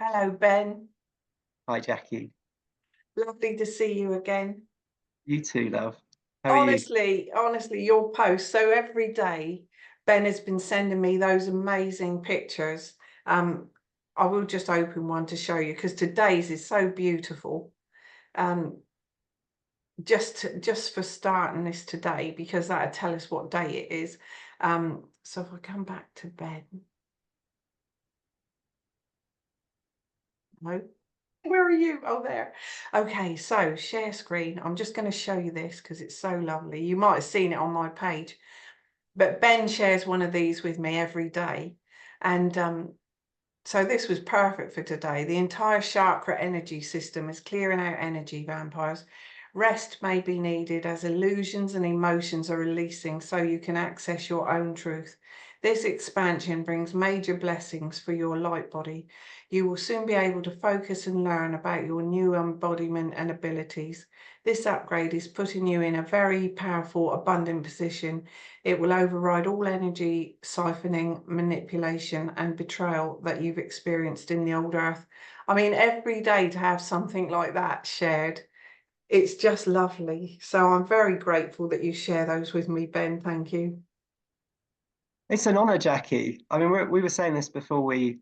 Hello, Ben. Hi, Jackie. Lovely to see you again. You too, love. How are you? Honestly, your posts. So every day, Ben has been sending me those amazing pictures. Um, I will just open one to show you because today's is so beautiful. Um, just for starting this today, because that'll tell us what day it is. So if I come back to Ben, no. Where are you? Oh, there. Okay, so share screen. I'm just going to show you this because it's so lovely. You might have seen it on my page, but Ben shares one of these with me every day. And so this was perfect for today. The entire chakra energy system is clearing out energy vampires. Rest may be needed as illusions and emotions are releasing so you can access your own truth. This expansion brings major blessings for your light body. You will soon be able to focus and learn about your new embodiment and abilities. This upgrade is putting you in a very powerful, abundant position. It will override all energy siphoning, manipulation, and betrayal that you've experienced in the old earth. I mean, every day to have something like that shared, it's just lovely. So I'm very grateful that you share those with me, Ben. Thank you. It's an honor, Jackie. I mean, we were saying this before we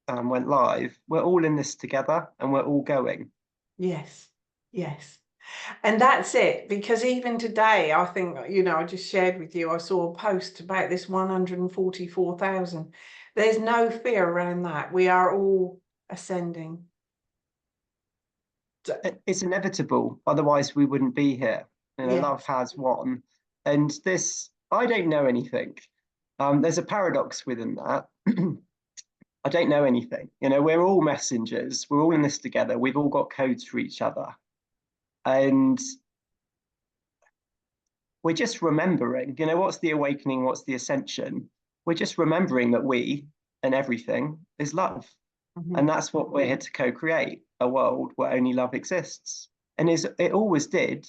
went live. We're all in this together and we're all going. Yes, yes. And that's it, because even today, I think, I just shared with you, I saw a post about this 144,000. There's no fear around that. We are all ascending. It's inevitable. Otherwise, we wouldn't be here. Yeah. Love has won. And this, I don't know anything. There's a paradox within that. I don't know anything. We're all messengers. We're all in this together. We've all got codes for each other. And we're just remembering, what's the awakening? What's the ascension? We're just remembering that we and everything is love. And that's what we're here to co-create, a world where only love exists. And it always did.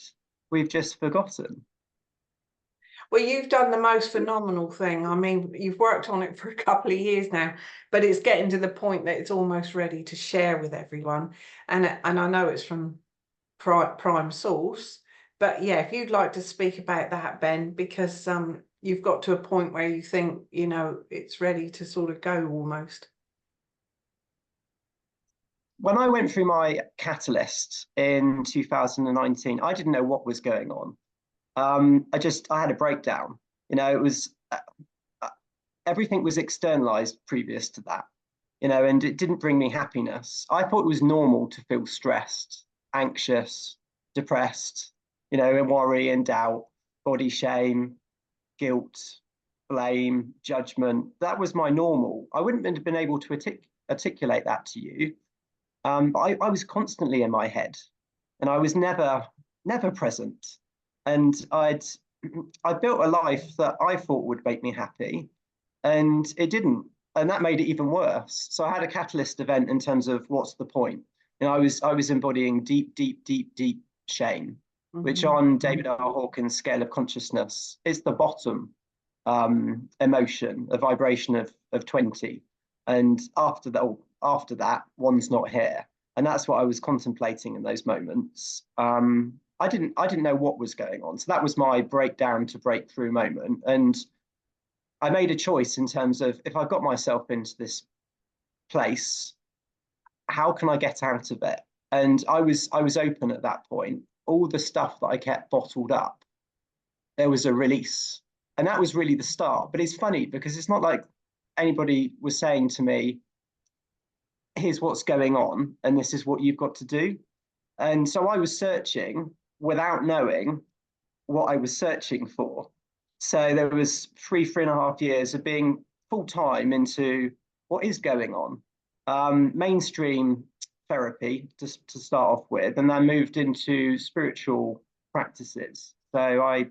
We've just forgotten. Well, you've done the most phenomenal thing. I mean, you've worked on it for a couple of years now, but it's getting to the point that it's almost ready to share with everyone. And I know it's from prime source, but yeah, if you'd like to speak about that, Ben, because you've got to a point where you think, it's ready to sort of go almost. When I went through my catalyst in 2019, I didn't know what was going on. I had a breakdown. It was everything was externalized previous to that, and it didn't bring me happiness. I thought it was normal to feel stressed, anxious, depressed, and worry and doubt, body shame, guilt, blame, judgment. That was my normal. I wouldn't have been able to articulate that to you. But I was constantly in my head, and I was never present. And I built a life that I thought would make me happy, and it didn't. And that made it even worse. So I had a catalyst event in terms of what's the point. I was embodying deep shame, which on David R. Hawkins' scale of consciousness is the bottom emotion, a vibration of 20. And after that, one's not here. And that's what I was contemplating in those moments. I didn't know what was going on. So that was my breakdown to breakthrough moment. And I made a choice in terms of, if I got myself into this place, how can I get out of it? And I was open at that point. All the stuff that I kept bottled up, there was a release. And that was really the start. But it's funny because it's not like anybody was saying to me, here's what's going on, and this is what you've got to do. And so I was searching without knowing what I was searching for. So there was 3.5 years of being full time into what is going on. Mainstream therapy to start off with, and then moved into spiritual practices. So I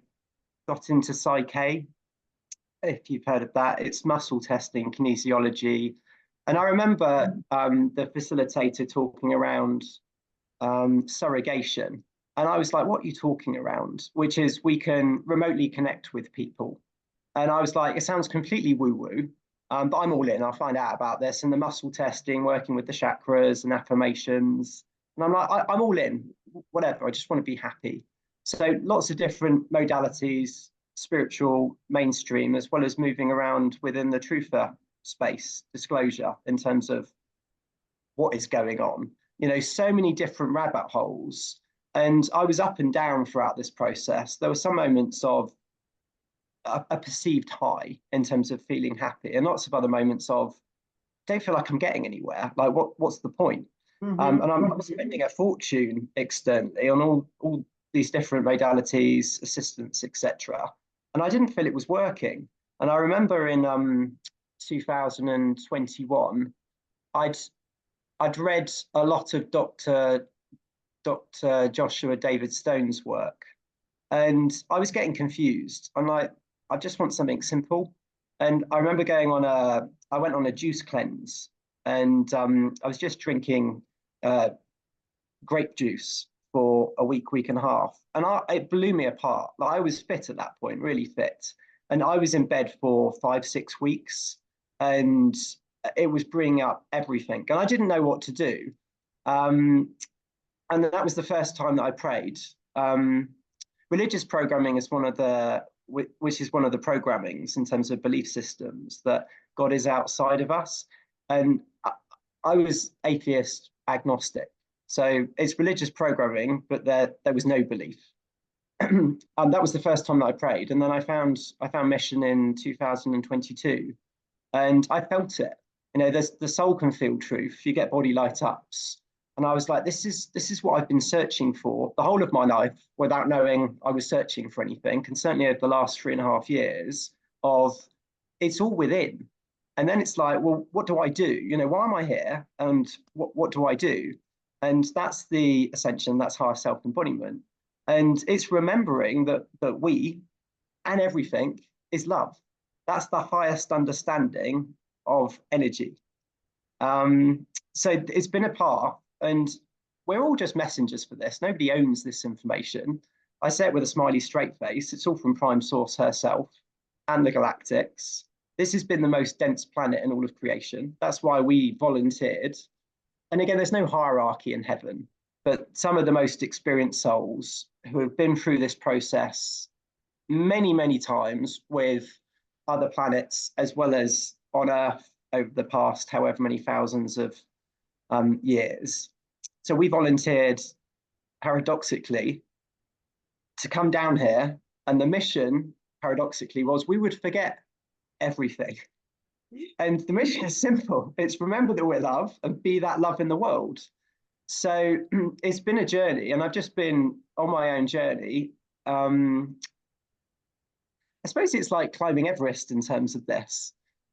got into Psyche, if you've heard of that. It's muscle testing, kinesiology. And I remember the facilitator talking around surrogation. And I was like, what are you talking around? Which is, we can remotely connect with people. And I was like, it sounds completely woo-woo. But I'm all in. I'll find out about this and the muscle testing, working with the chakras and affirmations. And I'm like, I'm all in, whatever. I just want to be happy. So lots of different modalities, spiritual, mainstream, as well as moving around within the truther space, disclosure in terms of what is going on. You know, so many different rabbit holes. And I was up and down throughout this process. There were some moments of a perceived high in terms of feeling happy, and lots of other moments of don't feel like I'm getting anywhere. Like, what's the point? And I'm spending a fortune externally on all these different modalities, assistance, etc. And I didn't feel it was working. And I remember in 2021, I'd read a lot of Dr. Joshua David Stone's work, and I was getting confused. I'm like, I just want something simple. And I remember I went on a juice cleanse, and I was just drinking grape juice for a week and a half. And it blew me apart. Like, I was fit at that point, really fit. And I was in bed for 5-6 weeks, and it was bringing up everything. And I didn't know what to do. And that was the first time that I prayed. Religious programming is which is one of the programmings in terms of belief systems, that God is outside of us. And I was atheist agnostic. So it's religious programming, but there was no belief. That was the first time that I prayed. And then I found mission in 2022, and I felt it. You know, the soul can feel truth. You get body light ups. And I was like, this is what I've been searching for the whole of my life without knowing I was searching for anything. And certainly over the last 3.5 years of it's all within. And then it's like, well, what do I do? You know, why am I here? And what do I do? And that's the ascension, that's higher self-embodiment. And it's remembering that we and everything is love. That's the highest understanding of energy. So it's been a path, and we're all just messengers for this. Nobody owns this information. I say it with a smiley straight face. It's all from Prime Source herself and the galactics. This has been the most dense planet in all of creation. That's why we volunteered. And again, there's no hierarchy in heaven, but some of the most experienced souls who have been through this process many, many times with other planets, as well as on Earth over the past however many thousands of years. So we volunteered, paradoxically, to come down here, and the mission, paradoxically, was we would forget everything. And the mission is simple. It's remember that we're love and be that love in the world. So it's been a journey, and I've just been on my own journey. I suppose it's like climbing Everest in terms of this.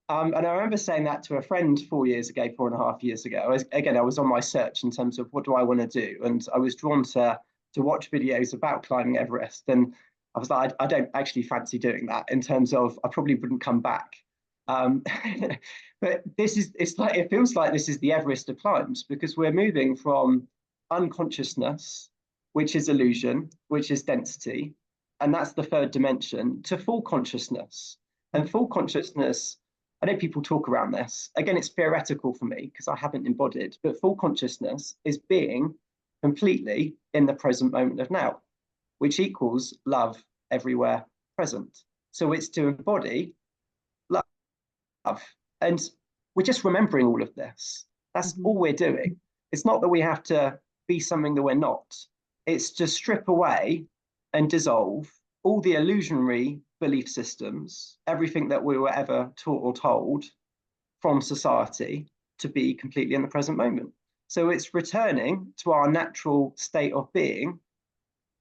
And I remember saying that to a friend 4.5 years ago. I was on my search in terms of what do I want to do? And I was drawn to watch videos about climbing Everest. And I was like, I don't actually fancy doing that, in terms of I probably wouldn't come back. But it feels like this is the Everest of climbs, because we're moving from unconsciousness, which is illusion, which is density, and that's the third dimension, to full consciousness. And full consciousness, I know people talk around this. Again, it's theoretical for me because I haven't embodied, but full consciousness is being completely in the present moment of now, which equals love everywhere present. So it's to embody love. And we're just remembering all of this. That's all we're doing. It's not that we have to be something that we're not. It's to strip away and dissolve all the illusionary belief systems, everything that we were ever taught or told from society, to be completely in the present moment. So it's returning to our natural state of being,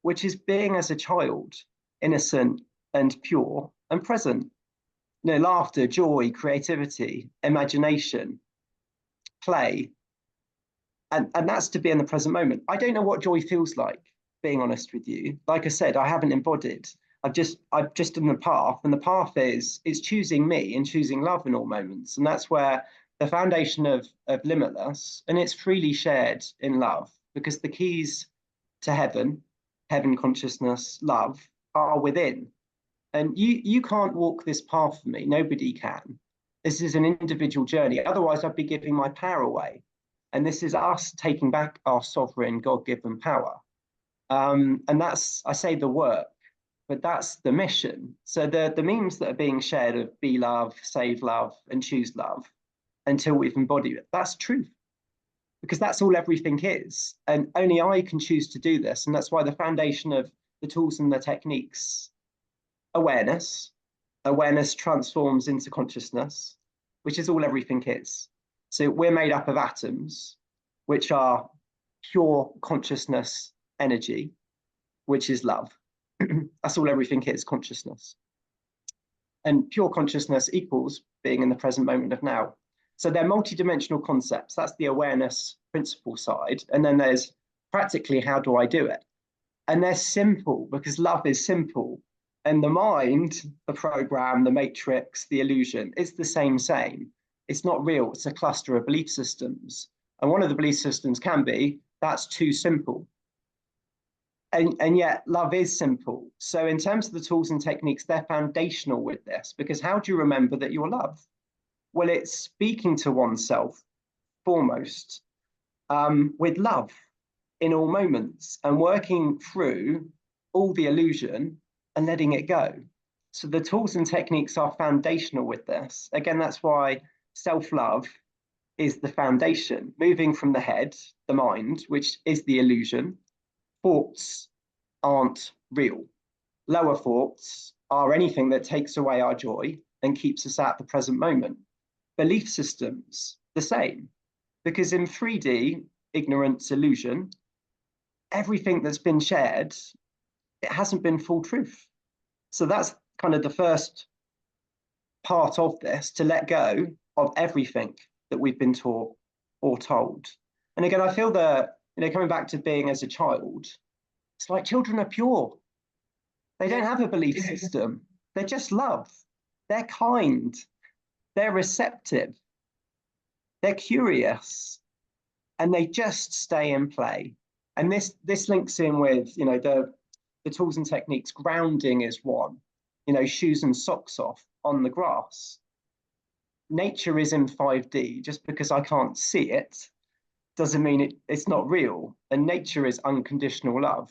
which is being as a child, innocent and pure and present. You know, laughter, joy, creativity, imagination, play. And that's to be in the present moment. I don't know what joy feels like, being honest with you. Like I said, I haven't embodied. I've just done the path, and the path is choosing me and choosing love in all moments. And that's where the foundation of Limitless, and it's freely shared in love, because the keys to heaven consciousness, love, are within. And you can't walk this path for me. Nobody can. This is an individual journey. Otherwise, I'd be giving my power away. And this is us taking back our sovereign God-given power. And that's, I say the work, but that's the mission. So the memes that are being shared of be love, save love, and choose love until we've embodied it, that's truth. Because that's all everything is. And only I can choose to do this. And that's why the foundation of the tools and the techniques, awareness, awareness transforms into consciousness, which is all everything is. So we're made up of atoms, which are pure consciousness energy, which is love. That's all everything is, consciousness. And pure consciousness equals being in the present moment of now. So they're multidimensional concepts. That's the awareness principle side. And then there's practically, how do I do it? And they're simple because love is simple. And the mind, the program, the matrix, the illusion, it's the same. It's not real. It's a cluster of belief systems. And one of the belief systems can be, that's too simple. And yet love is simple. So in terms of the tools and techniques, they're foundational with this, because how do you remember that you're loved? Well, it's speaking to oneself foremost with love in all moments and working through all the illusion and letting it go. So the tools and techniques are foundational with this. Again, that's why self-love is the foundation, moving from the head, the mind, which is the illusion. Thoughts aren't real. Lower thoughts are anything that takes away our joy and keeps us at the present moment. Belief systems, the same, because in 3D, ignorance, illusion, everything that's been shared, it hasn't been full truth. So that's kind of the first part of this, to let go of everything that we've been taught or told. And again, I feel that, coming back to being as a child, it's like children are pure. They don't have a belief system. They're just love. They're kind. They're receptive. They're curious. And they just stay in play. And this links in with, the tools and techniques. Grounding is one. Shoes and socks off on the grass. Nature is in 5D. Just because I can't see it doesn't mean it's not real. And nature is unconditional love.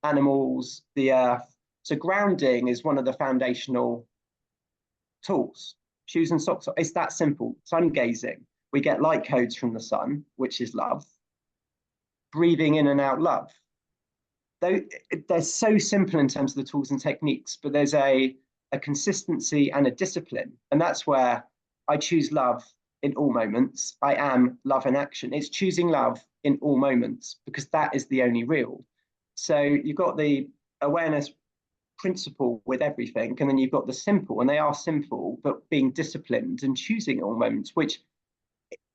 Animals, the earth. So grounding is one of the foundational tools. Shoes and socks. It's that simple. Sun gazing. We get light codes from the sun, which is love. Breathing in and out love. They're so simple in terms of the tools and techniques, but there's a consistency and a discipline. And that's where I choose love in all moments. I am love in action. It's choosing love in all moments because that is the only real. So you've got the awareness principle with everything, and then you've got the simple, and they are simple, but being disciplined and choosing all moments, which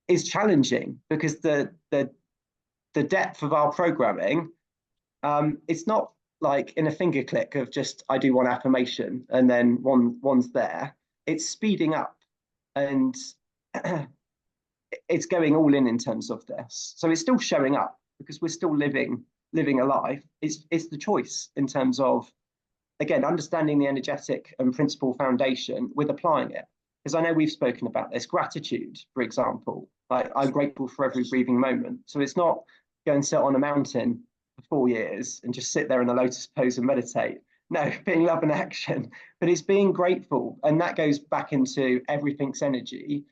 is challenging because the depth of our programming, it's not like in a finger click of just I do one affirmation and then one's there. It's speeding up and it's going all in terms of this. So it's still showing up because we're still living a life. It's the choice in terms of, again, understanding the energetic and principle foundation with applying it. Because I know we've spoken about this. Gratitude, for example, like I'm grateful for every breathing moment. So it's not go and sit on a mountain for 4 years and just sit there in a lotus pose and meditate. No, being love and action, but it's being grateful. And that goes back into everything's energy.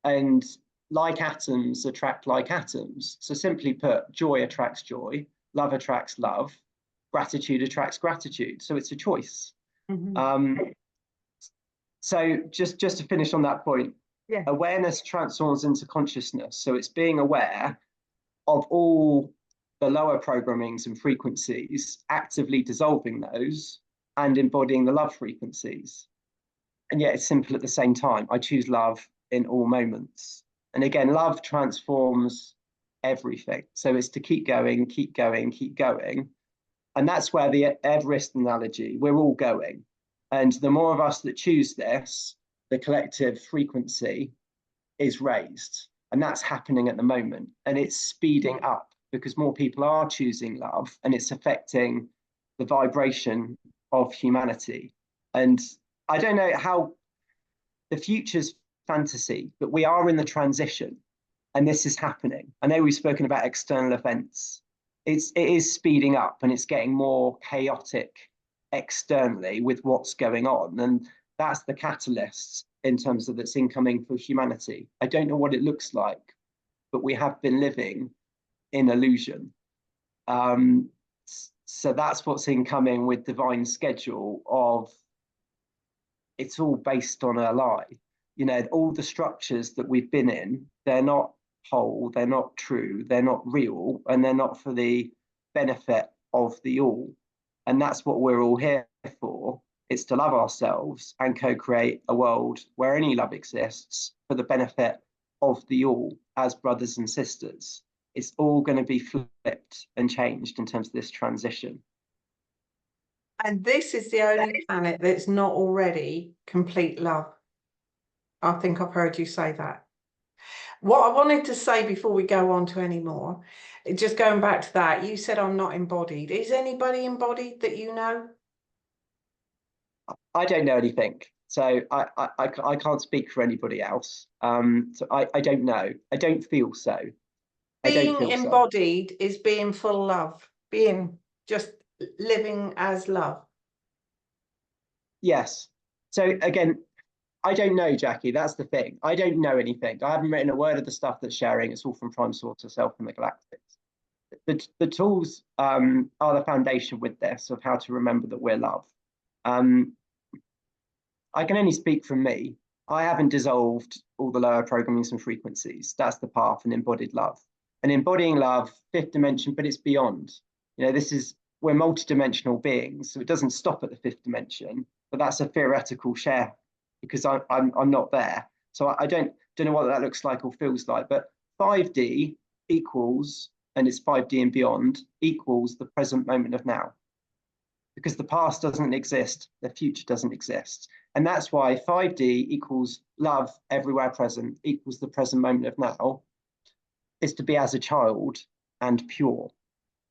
And like atoms attract like atoms. So simply put, joy attracts joy, love attracts love, gratitude attracts gratitude. So it's a choice. So just to finish on that point, awareness transforms into consciousness. So it's being aware of all the lower programmings and frequencies, actively dissolving those and embodying the love frequencies. And yet it's simple at the same time. I choose love in all moments. And again, love transforms everything. So it's to keep going, keep going, keep going. And that's where the Everest analogy, we're all going. And the more of us that choose this, the collective frequency is raised. And that's happening at the moment. And it's speeding up because more people are choosing love and it's affecting the vibration of humanity. And I don't know how the future's fantasy, but we are in the transition, and this is happening. I know we've spoken about external events. It is speeding up, and it's getting more chaotic externally with what's going on, and that's the catalyst in terms of that's incoming for humanity. I don't know what it looks like, but we have been living in illusion. So that's what's incoming with divine schedule of it's all based on a lie. You know, all the structures that we've been in, they're not whole, they're not true, they're not real, and they're not for the benefit of the all. And that's what we're all here for. It's to love ourselves and co-create a world where any love exists for the benefit of the all as brothers and sisters. It's all going to be flipped and changed in terms of this transition. And this is the only planet that's not already complete love. I think I've heard you say that. What I wanted to say before we go on to any more, just going back to that, you said I'm not embodied. Is anybody embodied that you know? I don't know anything, so I can't speak for anybody else. So I don't know. I don't feel so. I don't Being feel so. embodied is being full love, being just living as love. Yes. So again, I don't know, Jackie. That's the thing. I don't know anything. I haven't written a word of the stuff that's sharing. It's all from Prime Source herself and the Galactics. The tools are the foundation with this of how to remember that we're love. I can only speak from me. I haven't dissolved all the lower programmings and frequencies. That's the path and embodied love. And embodying love, fifth dimension, but it's beyond. You know, we're multidimensional beings, so it doesn't stop at the fifth dimension, but that's a theoretical share because I'm not there. So I don't know what that looks like or feels like, but 5D equals, and it's 5D and beyond, equals the present moment of now. Because the past doesn't exist, the future doesn't exist. And that's why 5D equals love everywhere present, equals the present moment of now, is to be as a child and pure.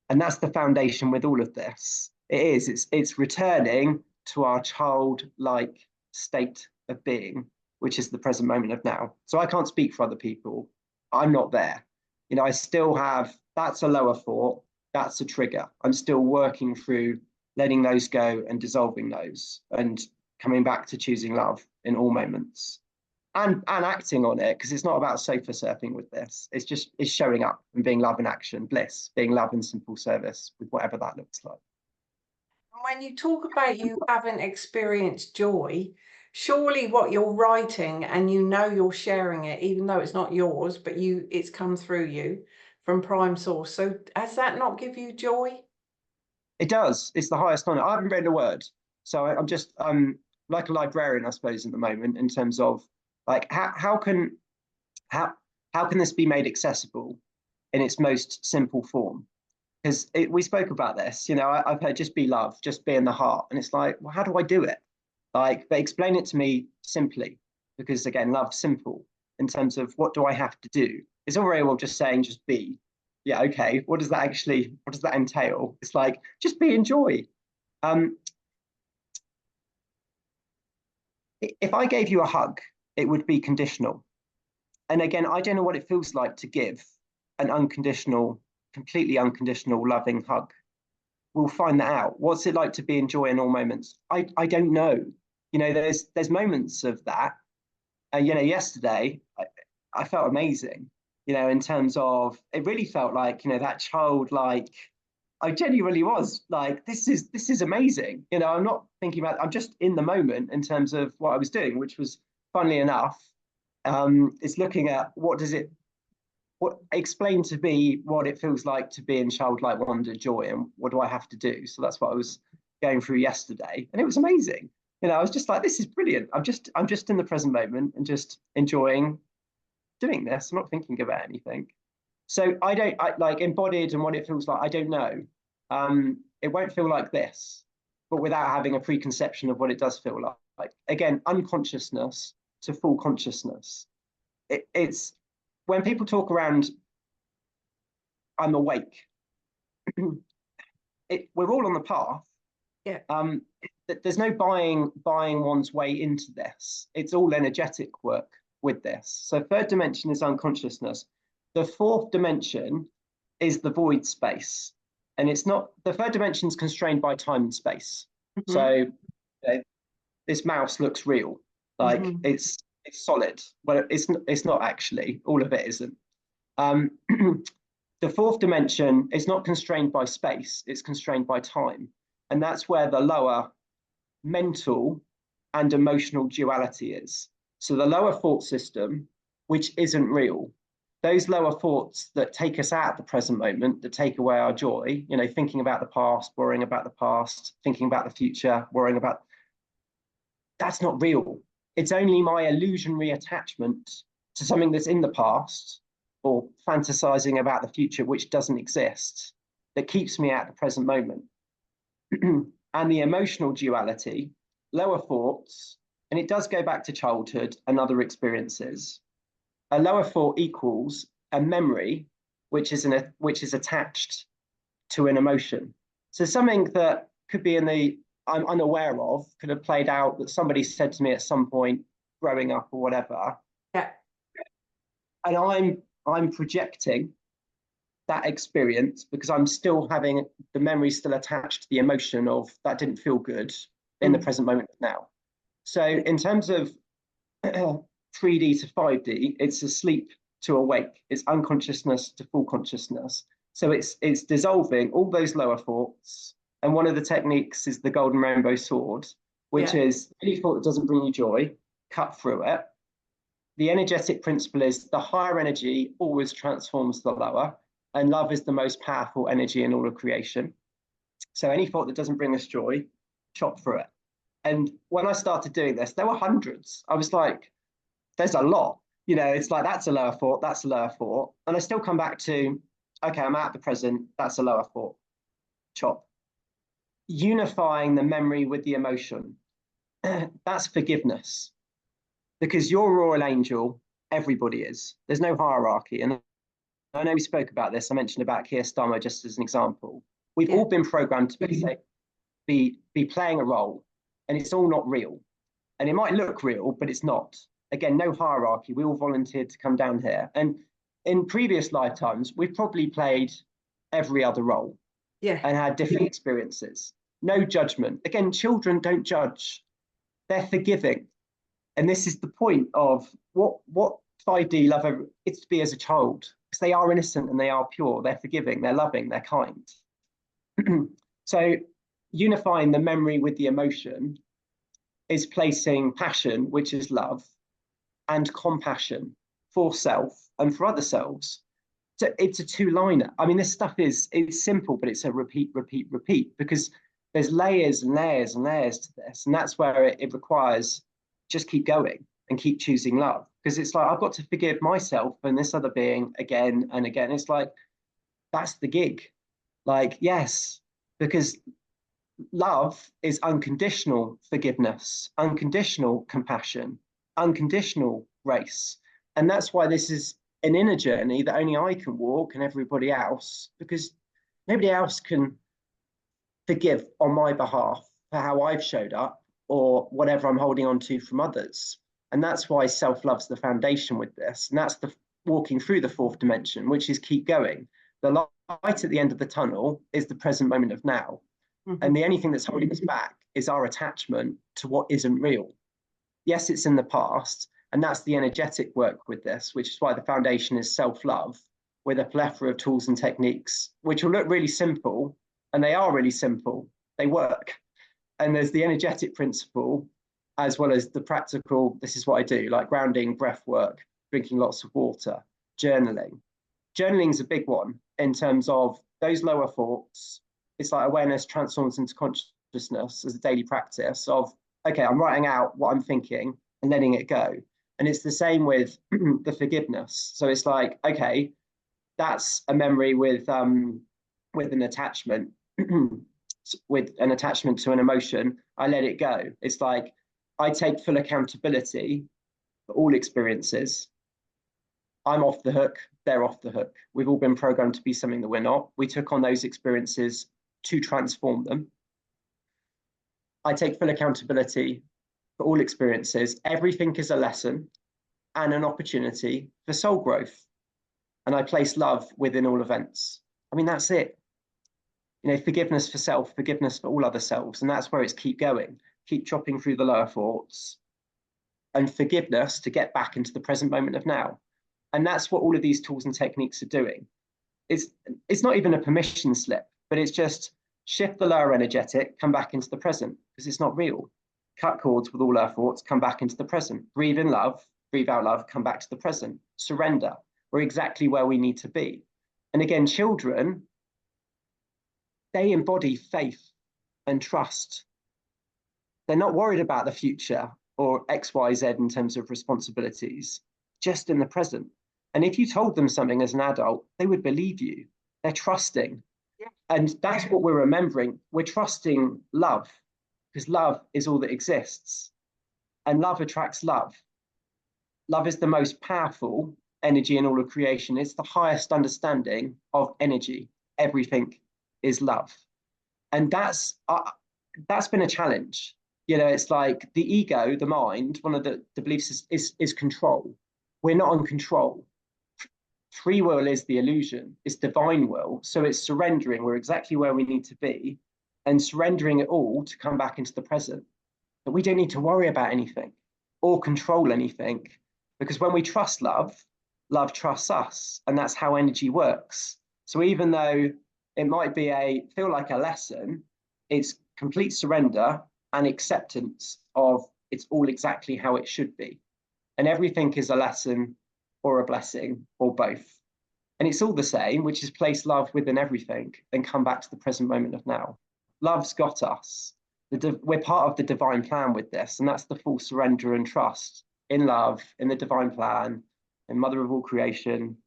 And that's the foundation with all of this. It's returning to our childlike state of being, which is the present moment of now. So I can't speak for other people. I'm not there. You know, I still have, that's a lower thought, that's a trigger. I'm still working through letting those go and dissolving those and coming back to choosing love in all moments and acting on it, because it's not about sofa surfing with this. It's showing up and being love in action, bliss, being love in simple service with whatever that looks like. When you talk about you haven't experienced joy, surely what you're writing and you know you're sharing it, even though it's not yours, but it's come through you from Prime Source. So has that not give you joy? It does. It's the highest honor. I haven't read a word. So I'm just like a librarian, I suppose, at the moment, in terms of like how can this be made accessible in its most simple form? Because we spoke about this, you know, I've heard just be love, just be in the heart. And it's like, well, how do I do it? Like, but explain it to me simply, because again, love's simple in terms of what do I have to do? It's all very well just saying just be. Yeah, okay. What does that entail? It's like, just be and joy. If I gave you a hug, it would be conditional. And again, I don't know what it feels like to give an unconditional, completely unconditional, loving hug. We'll find that out. What's it like to be in joy in all moments? I don't know. You know, there's moments of that. And you know, yesterday I felt amazing. You know, in terms of it really felt like, you know, that childlike. I genuinely was like, this is amazing. You know, I'm not thinking about. I'm just in the moment in terms of what I was doing, which was, funnily enough, it's looking at what explain to me what it feels like to be in childlike wonder, joy, and what do I have to do. So that's what I was going through yesterday, and it was amazing. You know, I was just like, this is brilliant. I'm just in the present moment and just enjoying doing this. I'm not thinking about anything. So I like embodied and what it feels like. I don't know. It won't feel like this, but without having a preconception of what it does feel like. Like again, unconsciousness to full consciousness. It's when people talk around, I'm awake. We're all on the path. Yeah. There's no buying one's way into this. It's all energetic work. with this. So third dimension is unconsciousness. The fourth dimension is the void space. And it's not, the third dimension is constrained by time and space. Mm-hmm. So this mouse looks real, like it's solid, but it's not actually. All of it isn't. The fourth dimension is not constrained by space, it's constrained by time. And that's where the lower mental and emotional duality is. So the lower thought system, which isn't real, those lower thoughts that take us out of the present moment, that take away our joy, you know, thinking about the past, worrying about the past, thinking about the future, worrying about, that's not real. It's only my illusionary attachment to something that's in the past or fantasizing about the future, which doesn't exist, that keeps me at the present moment. And the emotional duality, lower thoughts, and it does go back to childhood and other experiences. A lower thought equals a memory which is attached to an emotion. So something that could be I'm unaware of, could have played out, that somebody said to me at some point growing up or whatever. Yeah. And I'm projecting that experience because I'm still having the memory still attached to the emotion of that didn't feel good in the present moment now. So in terms of 3D to 5D, it's asleep to awake, it's unconsciousness to full consciousness. So it's dissolving all those lower thoughts. And one of the techniques is the golden rainbow sword, which is any thought that doesn't bring you joy, cut through it. The energetic principle is the higher energy always transforms the lower, and love is the most powerful energy in all of creation. So any thought that doesn't bring us joy, chop through it. And when I started doing this, there were hundreds. I was like, there's a lot. You know, it's like, that's a lower thought, that's a lower thought. And I still come back to, okay, I'm at the present, that's a lower thought, chop. Unifying the memory with the emotion, that's forgiveness. Because you're a royal angel, everybody is. There's no hierarchy. And I know we spoke about this. I mentioned about Keir Starmer just as an example. We've all been programmed to be playing a role, and it's all not real. And it might look real, but it's not. Again, no hierarchy. We all volunteered to come down here. And in previous lifetimes, we've probably played every other role and had different experiences. No judgment. Again, children don't judge. They're forgiving. And this is the point of what 5D love it's to be as a child, because they are innocent and they are pure, they're forgiving, they're loving, they're kind. So unifying the memory with the emotion is placing passion, which is love, and compassion for self and for other selves. So it's a two-liner. I mean, this stuff it's simple, but it's a repeat, because there's layers and layers and layers to this. And that's where it requires just keep going and keep choosing love. Because it's like, I've got to forgive myself and this other being again and again. It's like, that's the gig. Like, yes, because love is unconditional forgiveness, unconditional compassion, unconditional grace. And that's why this is an inner journey that only I can walk and everybody else, because nobody else can forgive on my behalf for how I've showed up or whatever I'm holding on to from others. And that's why self-love's the foundation with this. And that's the walking through the fourth dimension, which is keep going. The light at the end of the tunnel is the present moment of now. And the only thing that's holding us back is our attachment to what isn't real. Yes, it's in the past. And that's the energetic work with this, which is why the foundation is self-love, with a plethora of tools and techniques, which will look really simple. And they are really simple. They work. And there's the energetic principle, as well as the practical, this is what I do, like grounding, breath work, drinking lots of water, journaling. Journaling is a big one in terms of those lower thoughts. It's like awareness transforms into consciousness as a daily practice of, okay, I'm writing out what I'm thinking and letting it go. And it's the same with the forgiveness. So it's like, okay, that's a memory with an attachment, with an attachment to an emotion. I let it go. It's like, I take full accountability for all experiences. I'm off the hook, they're off the hook. We've all been programmed to be something that we're not. We took on those experiences to transform them. I take full accountability for all experiences. Everything is a lesson. and an opportunity for soul growth. And I place love within all events. I mean, that's it. You know, forgiveness for self, forgiveness for all other selves. And that's where it's keep going, keep chopping through the lower thoughts, and forgiveness to get back into the present moment of now. And that's what all of these tools and techniques are doing. It's not even a permission slip, but it's just shift the lower energetic, come back into the present, because it's not real. Cut cords with all our thoughts, come back into the present. Breathe in love, breathe out love, come back to the present. Surrender. We're exactly where we need to be. And again, children, they embody faith and trust. They're not worried about the future or X, Y, Z in terms of responsibilities, just in the present. And if you told them something as an adult, they would believe you. They're trusting. Yeah. And that's what we're remembering. We're trusting love, because love is all that exists. And love attracts love. Love is the most powerful energy in all of creation. It's the highest understanding of energy. Everything is love. And that's been a challenge. You know, it's like the ego, the mind, one of the beliefs is control. We're not in control. Free will is the illusion, it's divine will. So it's surrendering. We're exactly where we need to be and surrendering it all to come back into the present. But we don't need to worry about anything or control anything, because when we trust love, love trusts us. And that's how energy works. So even though it might feel like a lesson, it's complete surrender and acceptance of it's all exactly how it should be. And everything is a lesson or a blessing or both. And it's all the same, which is place love within everything and come back to the present moment of now. Love's got us. We're part of the divine plan with this, and that's the full surrender and trust in love, in the divine plan, in Mother of all creation.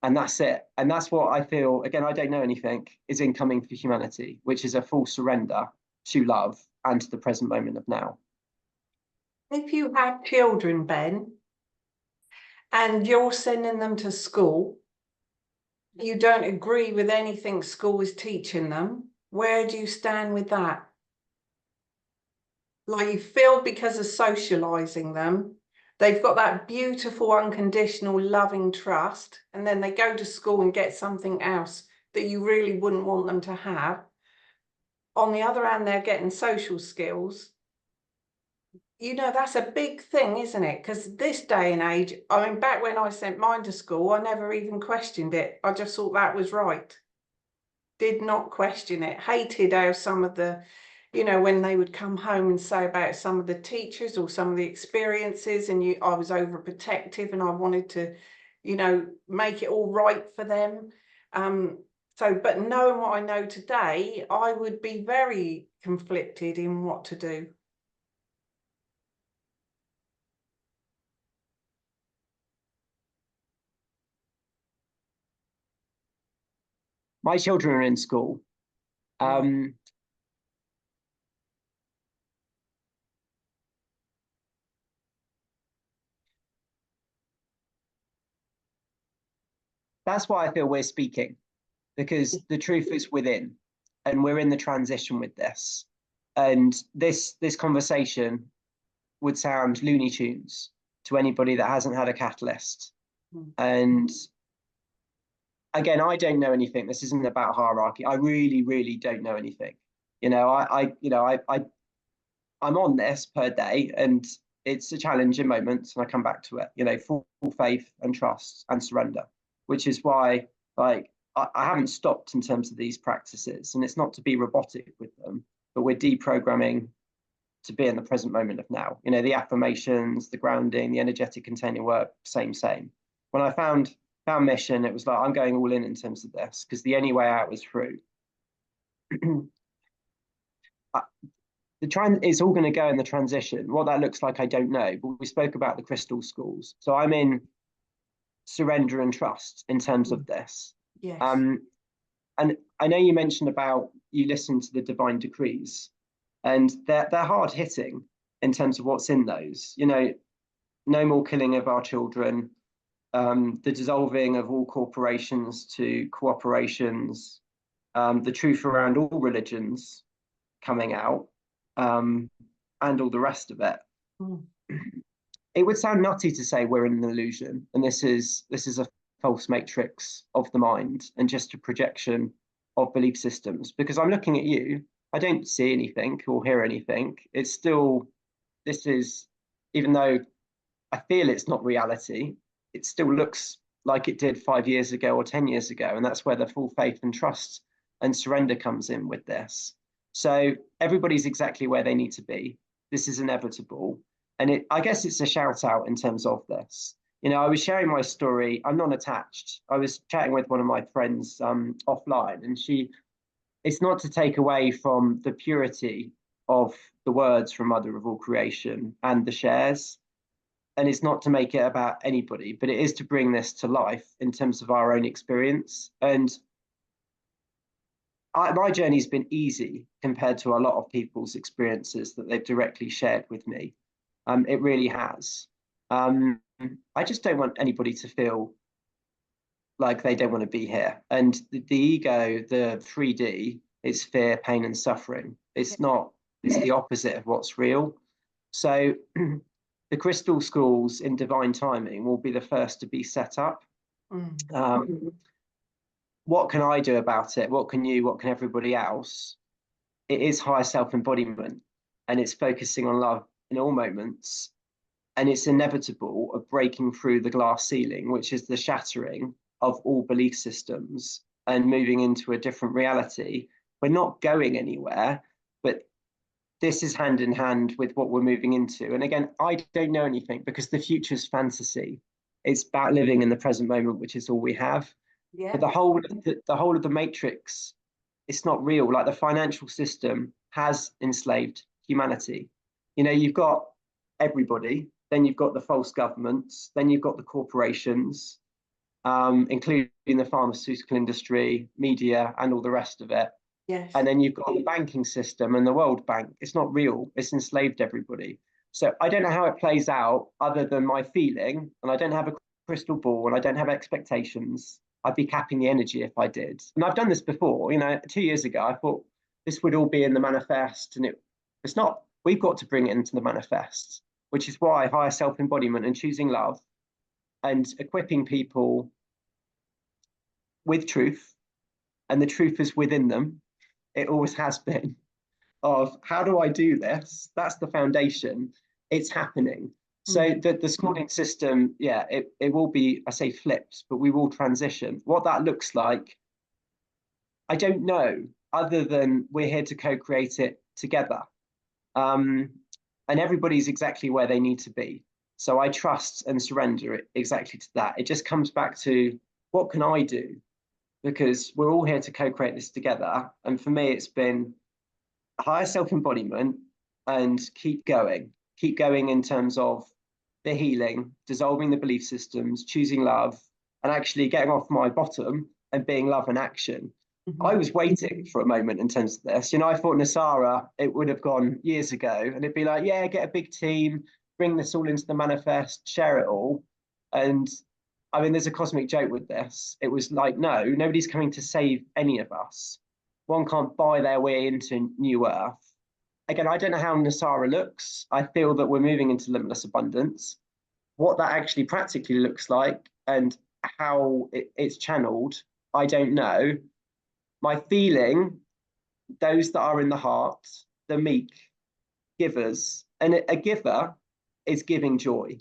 And that's it. And that's what I feel, again, I don't know anything, is incoming for humanity, which is a full surrender to love and to the present moment of now. If you have children, Ben, and you're sending them to school, you don't agree with anything school is teaching them, where do you stand with that? Like, you feel because of socializing them, they've got that beautiful, unconditional, loving trust, and then they go to school and get something else that you really wouldn't want them to have. On the other hand, they're getting social skills. You know, that's a big thing, isn't it? Because this day and age, I mean, back when I sent mine to school, I never even questioned it. I just thought that was right. Did not question it. Hated how some of the, you know, when they would come home and say about some of the teachers or some of the experiences, and I was overprotective and I wanted to, you know, make it all right for them. But knowing what I know today, I would be very conflicted in what to do. My children are in school. That's why I feel we're speaking, because the truth is within, and we're in the transition with this. And this conversation would sound Looney Tunes to anybody that hasn't had a catalyst. And again, I don't know anything. This isn't about hierarchy. I really, really don't know anything. You know, I'm on this per day, and it's a challenging moment, and I come back to it. You know, full faith and trust and surrender, which is why, like, I haven't stopped in terms of these practices, and it's not to be robotic with them, but we're deprogramming to be in the present moment of now. You know, the affirmations, the grounding, the energetic containing work, same. When I found mission, it was like, I'm going all in terms of this, because the only way out is through. It's all going to go in the transition. What that looks like, I don't know, but we spoke about the crystal schools. So I'm in surrender and trust in terms of this. Yes. And I know you mentioned about you listen to the divine decrees, and they're hard hitting in terms of what's in those. You know, no more killing of our children, the dissolving of all corporations to cooperations, the truth around all religions coming out, and all the rest of it. it would sound nutty to say we're in an illusion and this is a false matrix of the mind and just a projection of belief systems, because I'm looking at you, I don't see anything or hear anything. It's still, this is, even though I feel it's not reality, it still looks like it did 5 years ago or 10 years ago. And that's where the full faith and trust and surrender comes in with this. So everybody's exactly where they need to be. This is inevitable. And I guess it's a shout out in terms of this. You know, I was sharing my story. I'm non-attached. I was chatting with one of my friends offline, and it's not to take away from the purity of the words from Mother of All Creation and the shares. And it's not to make it about anybody, but it is to bring this to life in terms of our own experience. And my journey's been easy compared to a lot of people's experiences that they've directly shared with me. It really has. I just don't want anybody to feel like they don't want to be here. And the ego, the 3D, is fear, pain, and suffering. It's not, it's the opposite of what's real. So the crystal schools in divine timing will be the first to be set up. What can I do about it? What can you, what can everybody else? It is higher self-embodiment, and it's focusing on love in all moments. And it's inevitable of breaking through the glass ceiling, which is the shattering of all belief systems and moving into a different reality. We're not going anywhere, but this is hand in hand with what we're moving into. And again, I don't know anything because the future's fantasy. It's about living in the present moment, which is all we have. Yeah. But the whole of the matrix, it's not real. Like the financial system has enslaved humanity. You know, you've got everybody, then you've got the false governments, then you've got the corporations, including the pharmaceutical industry, media, and all the rest of it. Yes. And then you've got the banking system and the World Bank. It's not real. It's enslaved everybody. So I don't know how it plays out other than my feeling, and I don't have a crystal ball and I don't have expectations. I'd be capping the energy if I did. And I've done this before. You know, 2 years ago, I thought this would all be in the manifest, and it's not. We've got to bring it into the manifest, which is why higher self-embodiment and choosing love and equipping people with truth, and the truth is within them. It always has been. Of how do I do this? That's the foundation. It's happening. So the schooling system, yeah, it will be, I say, flipped, but we will transition. What that looks like, I don't know, other than we're here to co-create it together. And everybody's exactly where they need to be. So I trust and surrender it exactly to that. It just comes back to, what can I do? Because we're all here to co-create this together. And for me, it's been higher self-embodiment and keep going in terms of the healing, dissolving the belief systems, choosing love, and actually getting off my bottom and being love in action. I was waiting for a moment in terms of this. You know, I thought Nasara, it would have gone years ago, and it'd be like, yeah, get a big team, bring this all into the manifest, share it all. And I mean, there's a cosmic joke with this. It was like, no, nobody's coming to save any of us. One can't buy their way into New Earth. Again, I don't know how Nasara looks. I feel that we're moving into limitless abundance. What that actually practically looks like and how it's channeled, I don't know. My feeling, those that are in the heart, the meek, givers, and a giver is giving joy.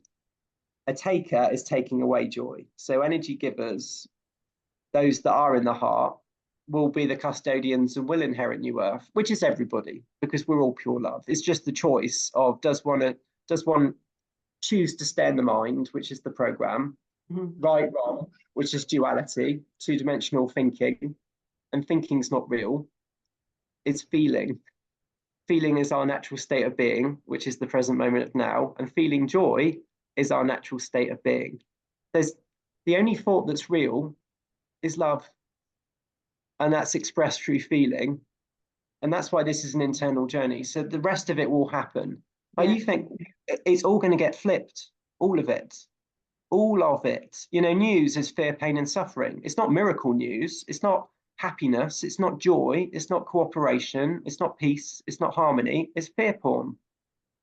A taker is taking away joy. So energy givers, those that are in the heart, will be the custodians and will inherit New Earth, which is everybody, because we're all pure love. It's just the choice of does one choose to stay in the mind, which is the program, right, wrong, which is duality, two-dimensional thinking, and thinking's not real. It's feeling. Feeling is our natural state of being, which is the present moment of now, and feeling joy is our natural state of being. There's the only thought that's real is love. And that's expressed through feeling. And that's why this is an internal journey. So the rest of it will happen. But you think it's all going to get flipped, all of it. All of it. You know, news is fear, pain, and suffering. It's not miracle news. It's not happiness. It's not joy. It's not cooperation. It's not peace. It's not harmony. It's fear porn.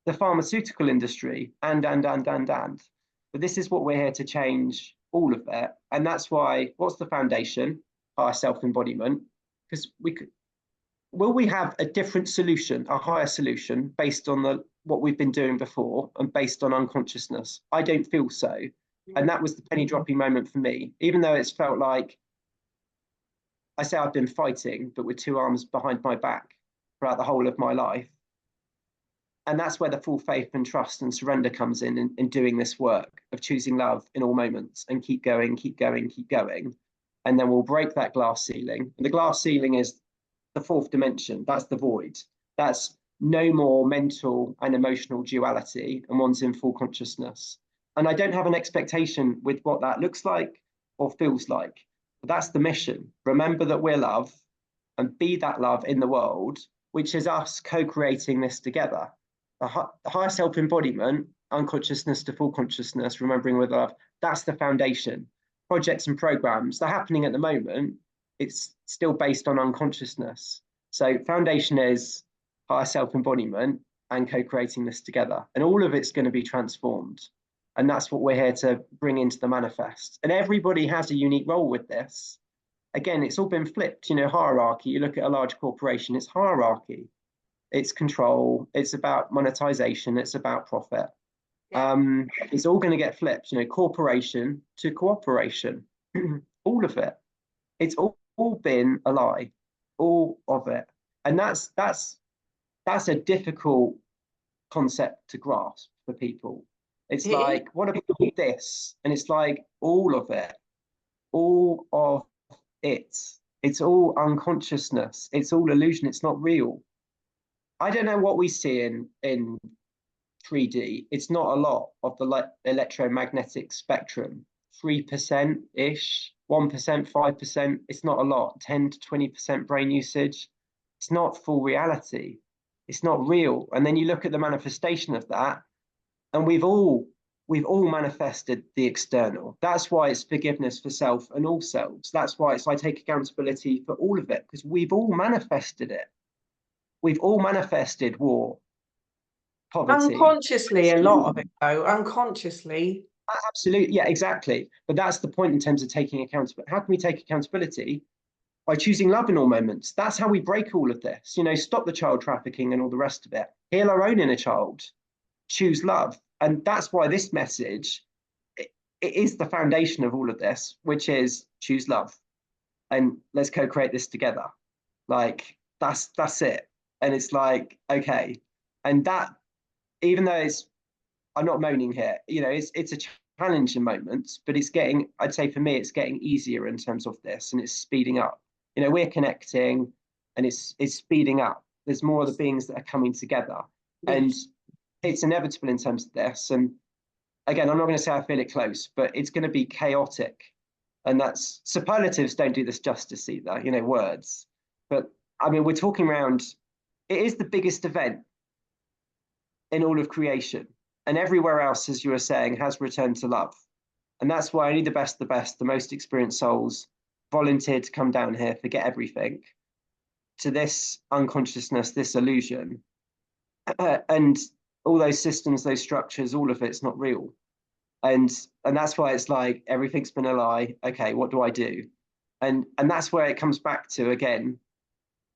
the pharmaceutical industry, and. But this is what we're here to change all of it. And that's why, what's the foundation? Higher self-embodiment. Because will we have a different solution, a higher solution based on what we've been doing before and based on unconsciousness? I don't feel so. And that was the penny dropping moment for me, even though it's felt like, I say I've been fighting, but with two arms behind my back throughout the whole of my life. And that's where the full faith and trust and surrender comes in doing this work of choosing love in all moments and keep going, keep going, keep going. And then we'll break that glass ceiling. And the glass ceiling is the fourth dimension. That's the void. That's no more mental and emotional duality, and one's in full consciousness. And I don't have an expectation with what that looks like or feels like. But that's the mission. Remember that we're love and be that love in the world, which is us co-creating this together. The higher self-embodiment, unconsciousness to full consciousness, remembering with love, that's the foundation. Projects and programs, they're happening at the moment. It's still based on unconsciousness. So foundation is higher self-embodiment and co-creating this together. And all of it's going to be transformed. And that's what we're here to bring into the manifest. And everybody has a unique role with this. Again, it's all been flipped, hierarchy. You look at a large corporation, it's hierarchy, it's control, it's about monetization, it's about profit. Yeah. It's all going to get flipped, corporation to cooperation, all of it. It's all been a lie, all of it. And that's a difficult concept to grasp for people. It's like, what about this? And it's like, all of it, all of it. It's all unconsciousness. It's all illusion. It's not real. I don't know what we see in 3D. It's not a lot of the electromagnetic spectrum. 3%-ish, 1%, 5%. It's not a lot. 10 to 20% brain usage. It's not full reality. It's not real. And then you look at the manifestation of that, and we've all manifested the external. That's why it's forgiveness for self and all selves. That's why it's I take accountability for all of it, because we've all manifested it. We've all manifested war, poverty. Unconsciously, a lot of it, though. Unconsciously. Absolutely, yeah, exactly. But that's the point in terms of taking accountability. How can we take accountability? By choosing love in all moments. That's how we break all of this. Stop the child trafficking and all the rest of it. Heal our own inner child. Choose love. And that's why this message, it is the foundation of all of this, which is choose love. And let's co-create this together. Like, that's it. And it's like, okay. And that, even though I'm not moaning here, it's a challenge in moments, but I'd say for me, it's getting easier in terms of this, and it's speeding up. We're connecting, and it's speeding up. There's more of the beings that are coming together. Yes. And it's inevitable in terms of this. And again, I'm not going to say I feel it close, but it's going to be chaotic. And that's, superlatives don't do this justice either, words. But I mean, we're talking around, it is the biggest event in all of creation. And everywhere else, as you were saying, has returned to love. And that's why only the best, the most experienced souls volunteered to come down here, forget everything, to this unconsciousness, this illusion. And all those systems, those structures, all of it's not real. And that's why it's like, everything's been a lie. Okay, what do I do? And that's where it comes back to, again,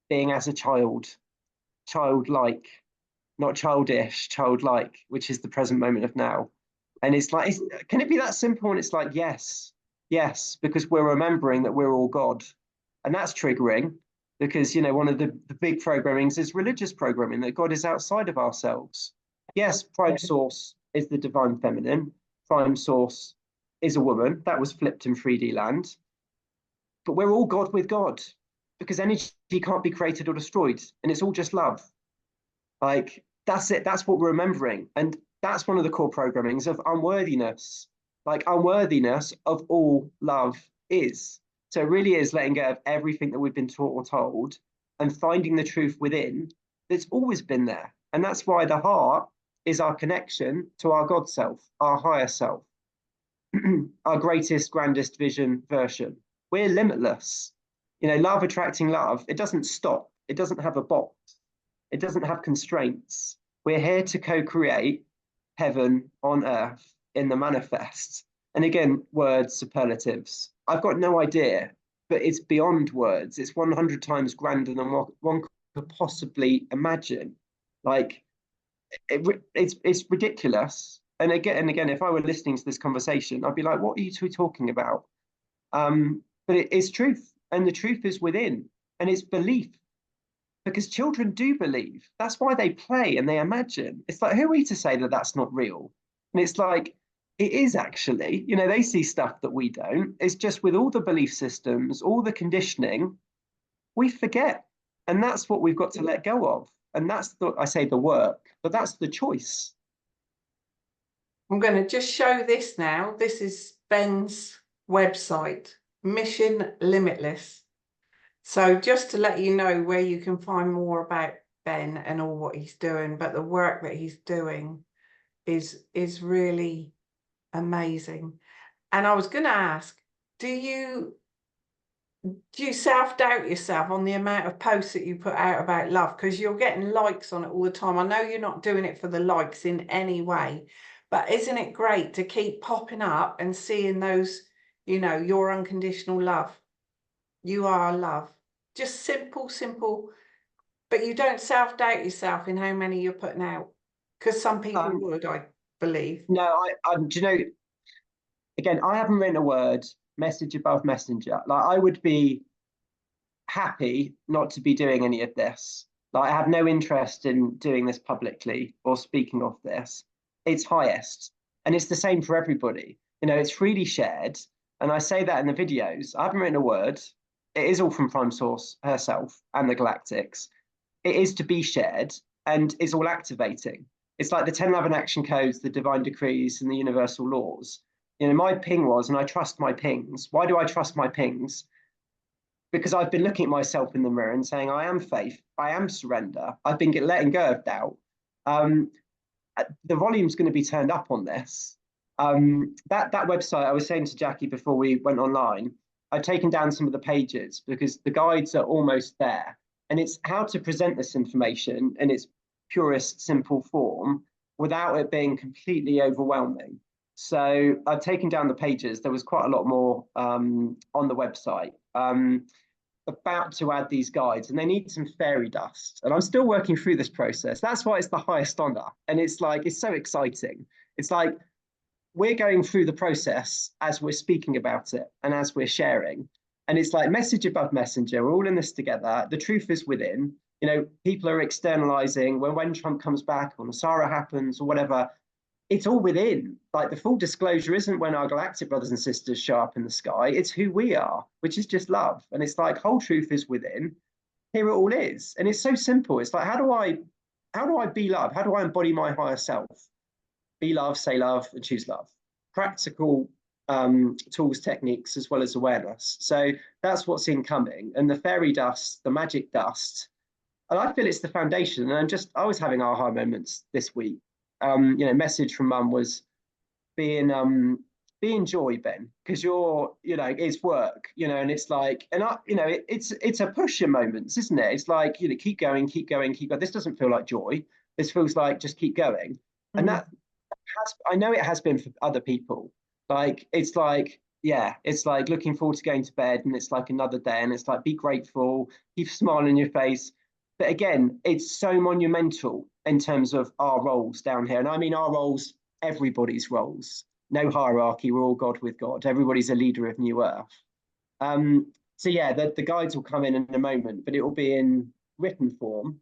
being as a child, childlike, not childish, childlike, which is the present moment of now. And it's like, can it be that simple? And it's like, yes, because we're remembering that we're all God. And that's triggering because, one of the big programmings is religious programming, that God is outside of ourselves. Yes, prime source is the divine feminine. Prime source is a woman. That was flipped in 3D land. But we're all God with God, because energy can't be created or destroyed. And it's all just love. Like, that's it. That's what we're remembering. And that's one of the core programmings of unworthiness. Like, unworthiness of all love is. So it really is letting go of everything that we've been taught or told and finding the truth within that's always been there. And that's why the heart is our connection to our God self, our higher self, our greatest, grandest vision version. We're limitless. Love attracting love. It doesn't stop. It doesn't have a box. It doesn't have constraints. We're here to co-create heaven on earth in the manifest. And again, words, superlatives. I've got no idea, but it's beyond words. It's 100 times grander than what one could possibly imagine. Like it's ridiculous. And again, if I were listening to this conversation, I'd be like, "What are you two talking about?" But it is truth, and the truth is within, and it's belief because children do believe. That's why they play and they imagine. It's like, who are we to say that that's not real? And it's like, it is actually, you know, they see stuff that we don't. It's just with all the belief systems, all the conditioning, we forget. And that's what we've got to let go of. And that's the, I say the work, but that's the choice. I'm going to just show this now. This is Ben's website, Mission Limitless. So just to let you know where you can find more about Ben and all what he's doing, but the work that he's doing is really amazing. And I was going to ask, do you self-doubt yourself on the amount of posts that you put out about love? Because you're getting likes on it all the time. I know you're not doing it for the likes in any way, but isn't it great to keep popping up and seeing those, you know, your unconditional love? You are love. Just simple, simple. But you don't self-doubt yourself in how many you're putting out. Because some people would, I believe. No, do you know, again, I haven't written a word, message above messenger. Like, I would be happy not to be doing any of this. Like, I have no interest in doing this publicly or speaking of this. It's highest. And it's the same for everybody. You know, it's freely shared. And I say that in the videos. I haven't written a word. It is all from Prime Source herself and the Galactics. It is to be shared and it's all activating. It's like the 10 love and action codes, the divine decrees, and the universal laws. You know, my ping was, and I trust my pings. Why do I trust my pings? Because I've been looking at myself in the mirror and saying, I am faith, I am surrender. I've been letting go of doubt. Um, the volume's going to be turned up on this. That website, I was saying to Jackie before we went online, I've taken down some of the pages because the guides are almost there. And it's how to present this information in its purest, simple form without it being completely overwhelming. So I've taken down the pages. There was quite a lot more on the website. About to add these guides and they need some fairy dust. And I'm still working through this process. That's why it's the highest honor. And it's like, it's so exciting. It's like we're going through the process as we're speaking about it and as we're sharing. And it's like message above messenger. We're all in this together. The truth is within. You know, people are externalizing when Trump comes back or Nasara happens or whatever. It's all within. Like the full disclosure isn't when our galactic brothers and sisters show up in the sky. It's who we are, which is just love. And it's like whole truth is within. Here it all is. And it's so simple. It's like, how do I be love? How do I embody my higher self? Be love, say love, and choose love. Practical tools, techniques, as well as awareness. So that's what's incoming. And the fairy dust, the magic dust, and I feel it's the foundation. And I was having aha moments this week. You know, message from mum was be in joy, Ben, because you know, it's work, you know, and it's like, and you know, it's a push in moments, isn't it? It's like, you know, keep going, keep going, keep going. This doesn't feel like joy. This feels like just keep going. And that I know it has been for other people. Like, it's like, yeah, it's like looking forward to going to bed and it's like another day and it's like, be grateful, keep smiling in your face. But again, it's so monumental in terms of our roles down here. And I mean, our roles, everybody's roles, no hierarchy. We're all God with God. Everybody's a leader of New Earth. So yeah, the guides will come in a moment, but it will be in written form.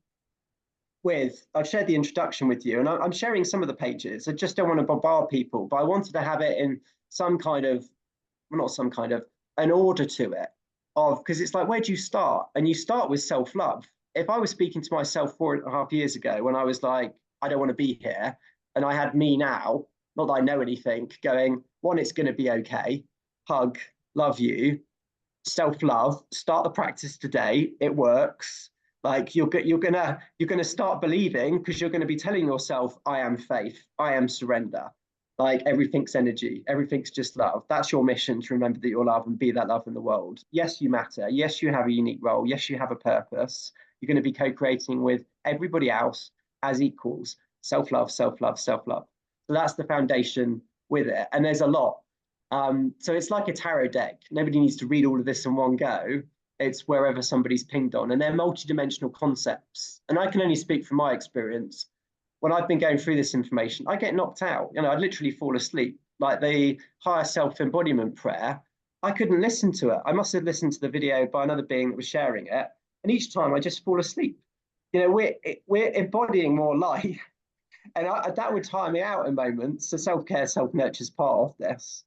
I've shared the introduction with you, and I'm sharing some of the pages. I just don't want to bombard people, but I wanted to have it in some kind of, well, not some kind of, an order to it, because it's like, where do you start? And you start with self-love. If I was speaking to myself 4.5 years ago when I was like, I don't want to be here, and I had me now, not that I know anything, going, one, it's going to be okay, hug, love you, self-love, start the practice today, it works. Like you're gonna start believing because you're going to be telling yourself, I am faith, I am surrender. Like everything's energy, everything's just love. That's your mission, to remember that you're love and be that love in the world. Yes, you matter. Yes, you have a unique role. Yes, you have a purpose. You're going to be co-creating with everybody else as equals. self-love, self-love, self-love. So that's the foundation with it. And there's a lot. So it's like a tarot deck. Nobody needs to read all of this in one go. It's wherever somebody's pinged on, and they're multidimensional concepts. And I can only speak from my experience. When I've been going through this information, I get knocked out. I literally fall asleep. Like the higher self embodiment prayer, I couldn't listen to it. I must have listened to the video by another being that was sharing it, and each time I just fall asleep. We're embodying more light, and that would tire me out in moments. So self-care, self-nurture is part of this.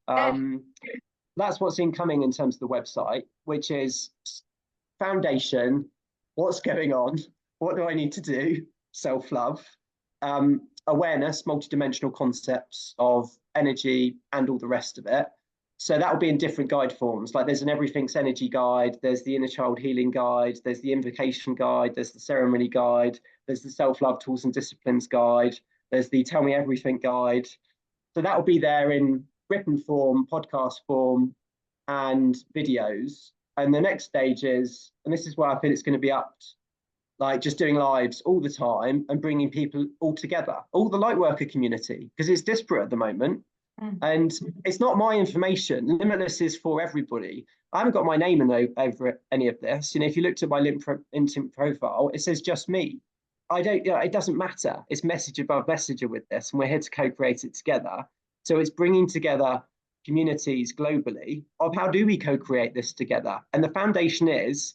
That's what's incoming in terms of the website, which is foundation, what's going on, what do I need to do, self-love, awareness, multidimensional concepts of energy and all the rest of it. So that will be in different guide forms. Like there's an Everything's Energy guide, there's the Inner Child Healing guide, there's the Invocation guide, there's the Ceremony guide, there's the Self-Love Tools and Disciplines guide, there's the Tell Me Everything guide. So that will be there in written form, podcast form, and videos. And the next stage is, and this is where I feel it's going to be upped, like just doing lives all the time and bringing people all together, all the light worker community, because it's disparate at the moment. And it's not my information. Limitless is for everybody. I haven't got my name in over any of this. If you looked at my LinkedIn profile, it says just me. I don't, it doesn't matter. It's message above messenger with this, and we're here to co-create it together. So it's bringing together communities globally of how do we co-create this together. And the foundation is,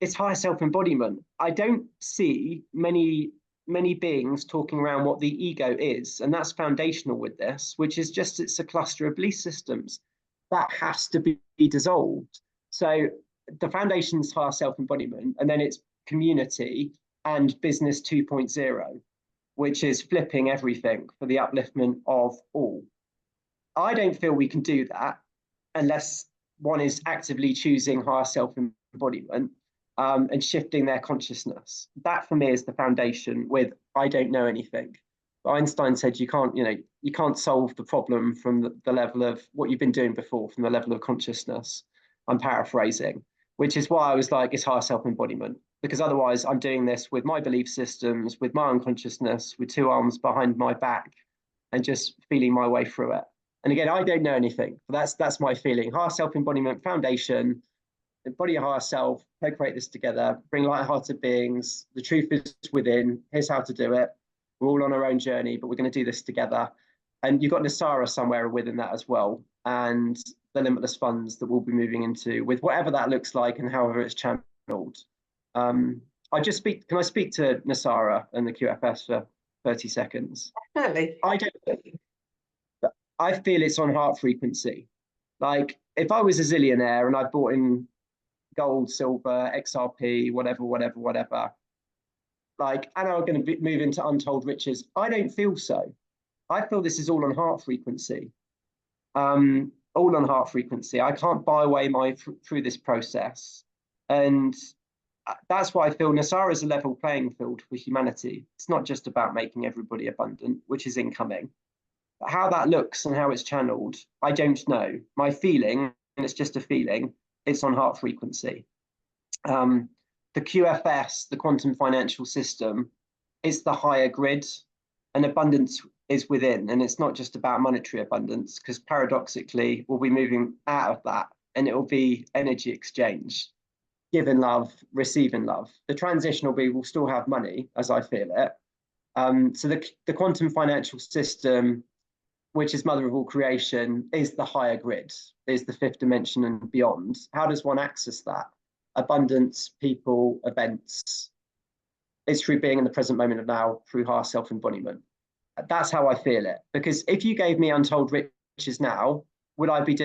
it's higher self-embodiment. I don't see many beings talking around what the ego is, and that's foundational with this, which is just it's a cluster of belief systems that has to be dissolved. So the foundation's higher self-embodiment, and then it's community and business 2.0, which is flipping everything for the upliftment of all. I don't feel we can do that unless one is actively choosing higher self-embodiment and shifting their consciousness. That for me is the foundation with I don't know anything. But Einstein said you can't solve the problem from the level of what you've been doing before, from the level of consciousness. I'm paraphrasing, which is why I was like, it's higher self-embodiment, because otherwise I'm doing this with my belief systems, with my unconsciousness, with two arms behind my back and just feeling my way through it. And again, I don't know anything, but that's my feeling. Higher self-embodiment foundation, embody your higher self, co-create this together, bring light-hearted beings. The truth is within. Here's how to do it. We're all on our own journey, but we're going to do this together. And you've got Nasara somewhere within that as well, and the Limitless funds that we'll be moving into with whatever that looks like and however it's channeled. Can I speak to Nasara and the QFS for 30 seconds? Definitely. I feel it's on heart frequency. Like if I was a zillionaire and I bought in gold, silver, XRP, whatever, like, and I'm going to move into untold riches. I don't feel so. I feel this is all on heart frequency. All on heart frequency. I can't buy away through this process. And that's why I feel Nasara is a level playing field for humanity. It's not just about making everybody abundant, which is incoming. But how that looks and how it's channeled, I don't know. My feeling, and it's just a feeling, it's on heart frequency. The QFS, the quantum financial system, is the higher grid, and abundance is within. And it's not just about monetary abundance, because paradoxically, we'll be moving out of that, and it will be energy exchange, giving love, receiving love. The transition will be, we'll still have money, as I feel it. So the quantum financial system, which is mother of all creation, is the higher grid, is the fifth dimension and beyond. How does one access that? Abundance, people, events. It's through being in the present moment of now, through higher self-embodiment. That's how I feel it. Because if you gave me untold riches now, would it be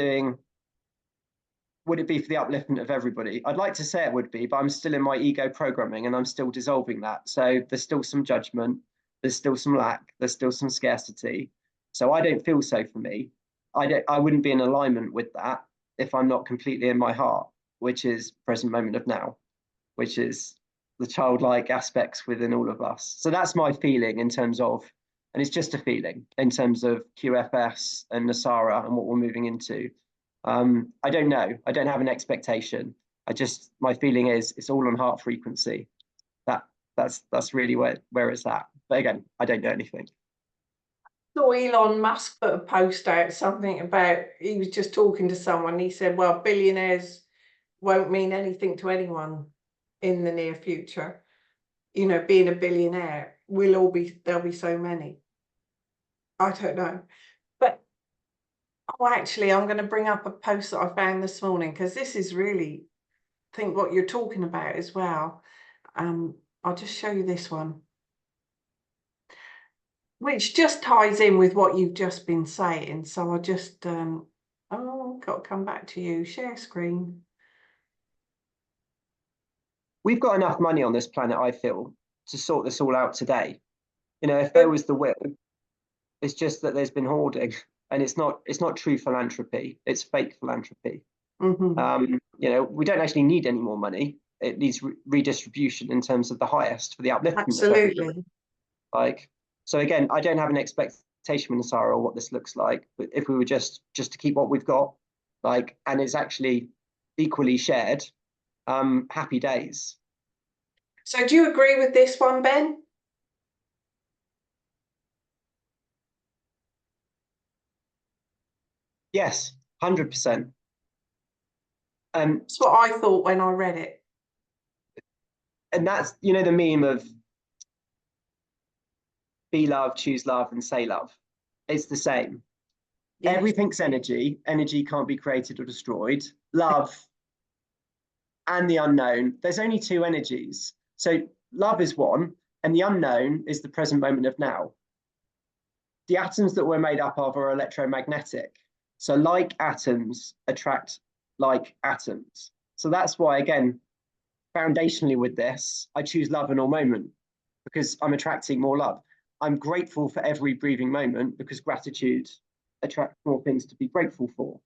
for the upliftment of everybody? I'd like to say it would be, but I'm still in my ego programming and I'm still dissolving that. So there's still some judgment, there's still some lack, there's still some scarcity. So I don't feel so for me. I wouldn't be in alignment with that if I'm not completely in my heart, which is present moment of now, which is the childlike aspects within all of us. So that's my feeling in terms of, and it's just a feeling in terms of QFS and Nasara and what we're moving into. I don't know. I don't have an expectation. My feeling is it's all on heart frequency. That's really where it's at. But again, I don't know anything. So Elon Musk put a post out, something about, he was just talking to someone. He said, well, billionaires won't mean anything to anyone in the near future. You know, being a billionaire, there'll be so many. I don't know. But oh, actually, I'm going to bring up a post that I found this morning, because this is really, I think, what you're talking about as well. I'll just show you this one, which just ties in with what you've just been saying. So I'll just, oh, got to come back to you. Share screen. We've got enough money on this planet, I feel, to sort this all out today. You know, if there was the will, it's just that there's been hoarding, and it's not true philanthropy. It's fake philanthropy. You know, we don't actually need any more money. It needs redistribution in terms of the highest for the upliftment of everybody. Absolutely. Like, so again, I don't have an expectation, Nasara, or what this looks like. But if we were just to keep what we've got, like, and it's actually equally shared, happy days. So do you agree with this one, Ben? Yes, 100%. That's what I thought when I read it. And that's, you know, the meme of be love, choose love, and say love. It's the same. Yes. Everything's energy. Energy can't be created or destroyed. Love and the unknown. There's only two energies. So love is one, and the unknown is the present moment of now. The atoms that we're made up of are electromagnetic. So like atoms attract like atoms. So that's why, again, foundationally with this, I choose love in all moment, because I'm attracting more love. I'm grateful for every breathing moment, because gratitude attracts more things to be grateful for.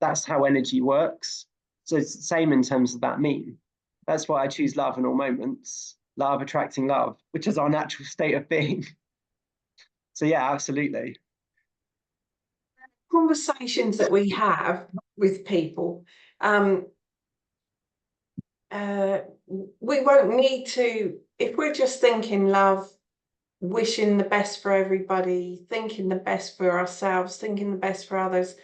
That's how energy works. So it's the same in terms of that meme. That's why I choose love in all moments, love attracting love, which is our natural state of being. So yeah, absolutely. Conversations that we have with people, we won't need to, if we're just thinking love, wishing the best for everybody, thinking the best for ourselves, thinking the best for others.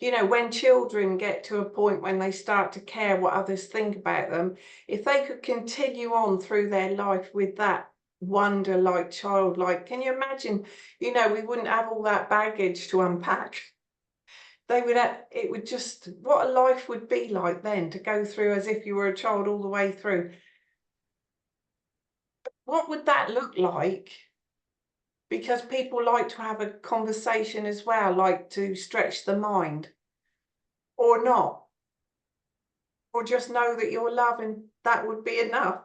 You know, when children get to a point when they start to care what others think about them, if they could continue on through their life with that wonder, like childlike, can you imagine? You know, we wouldn't have all that baggage to unpack. They would have, it would just, what a life would be like then, to go through as if you were a child all the way through. What would that look like? Because people like to have a conversation as well, like to stretch the mind, or not, or just know that you're loving, that would be enough.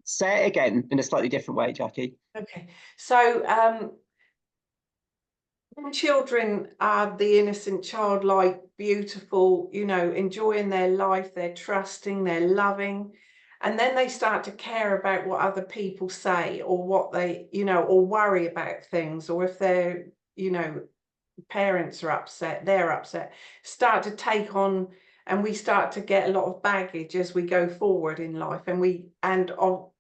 Say it again in a slightly different way, Jackie. Okay, so when children are the innocent, childlike, beautiful, you know, enjoying their life, they're trusting, they're loving, and then they start to care about what other people say, or what they, you know, or worry about things, or if they're, you know, parents are upset, they're upset, start to take on, and we start to get a lot of baggage as we go forward in life, and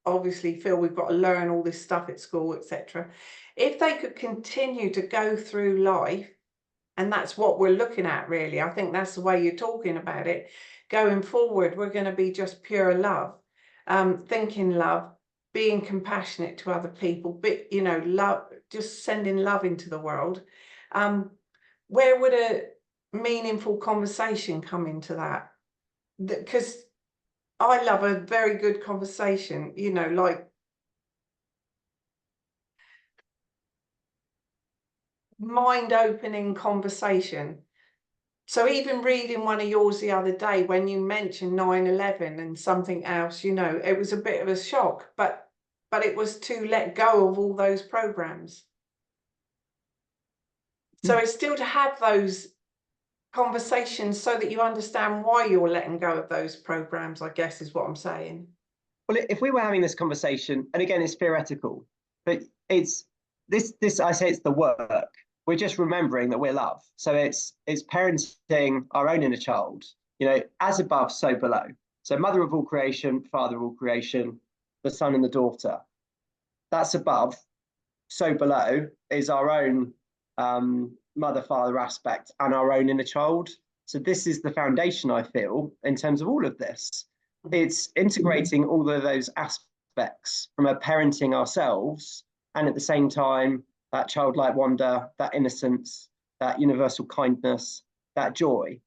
obviously feel we've got to learn all this stuff at school, etc. If they could continue to go through life, and that's what we're looking at, really, I think that's the way you're talking about it, going forward, we're going to be just pure love, thinking love, being compassionate to other people, but, you know, love, just sending love into the world. Where would a meaningful conversation come into that? Because I love a very good conversation, you know, like mind-opening conversation. So even reading one of yours the other day, when you mentioned 9/11 and something else, you know, it was a bit of a shock, but it was to let go of all those programs. So it's still to have those conversations so that you understand why you're letting go of those programs, I guess is what I'm saying. Well, if we were having this conversation, and again, it's theoretical, but it's this I say it's the work. We're just remembering that we're love. So it's parenting our own inner child, you know, as above, so below. So mother of all creation, father of all creation, the son and the daughter. that's above. So below is our own mother-father aspect and our own inner child. So this is the foundation, I feel, in terms of all of this. It's integrating all of those aspects from a parenting ourselves, and at the same time, that childlike wonder, that innocence, that universal kindness, that joy.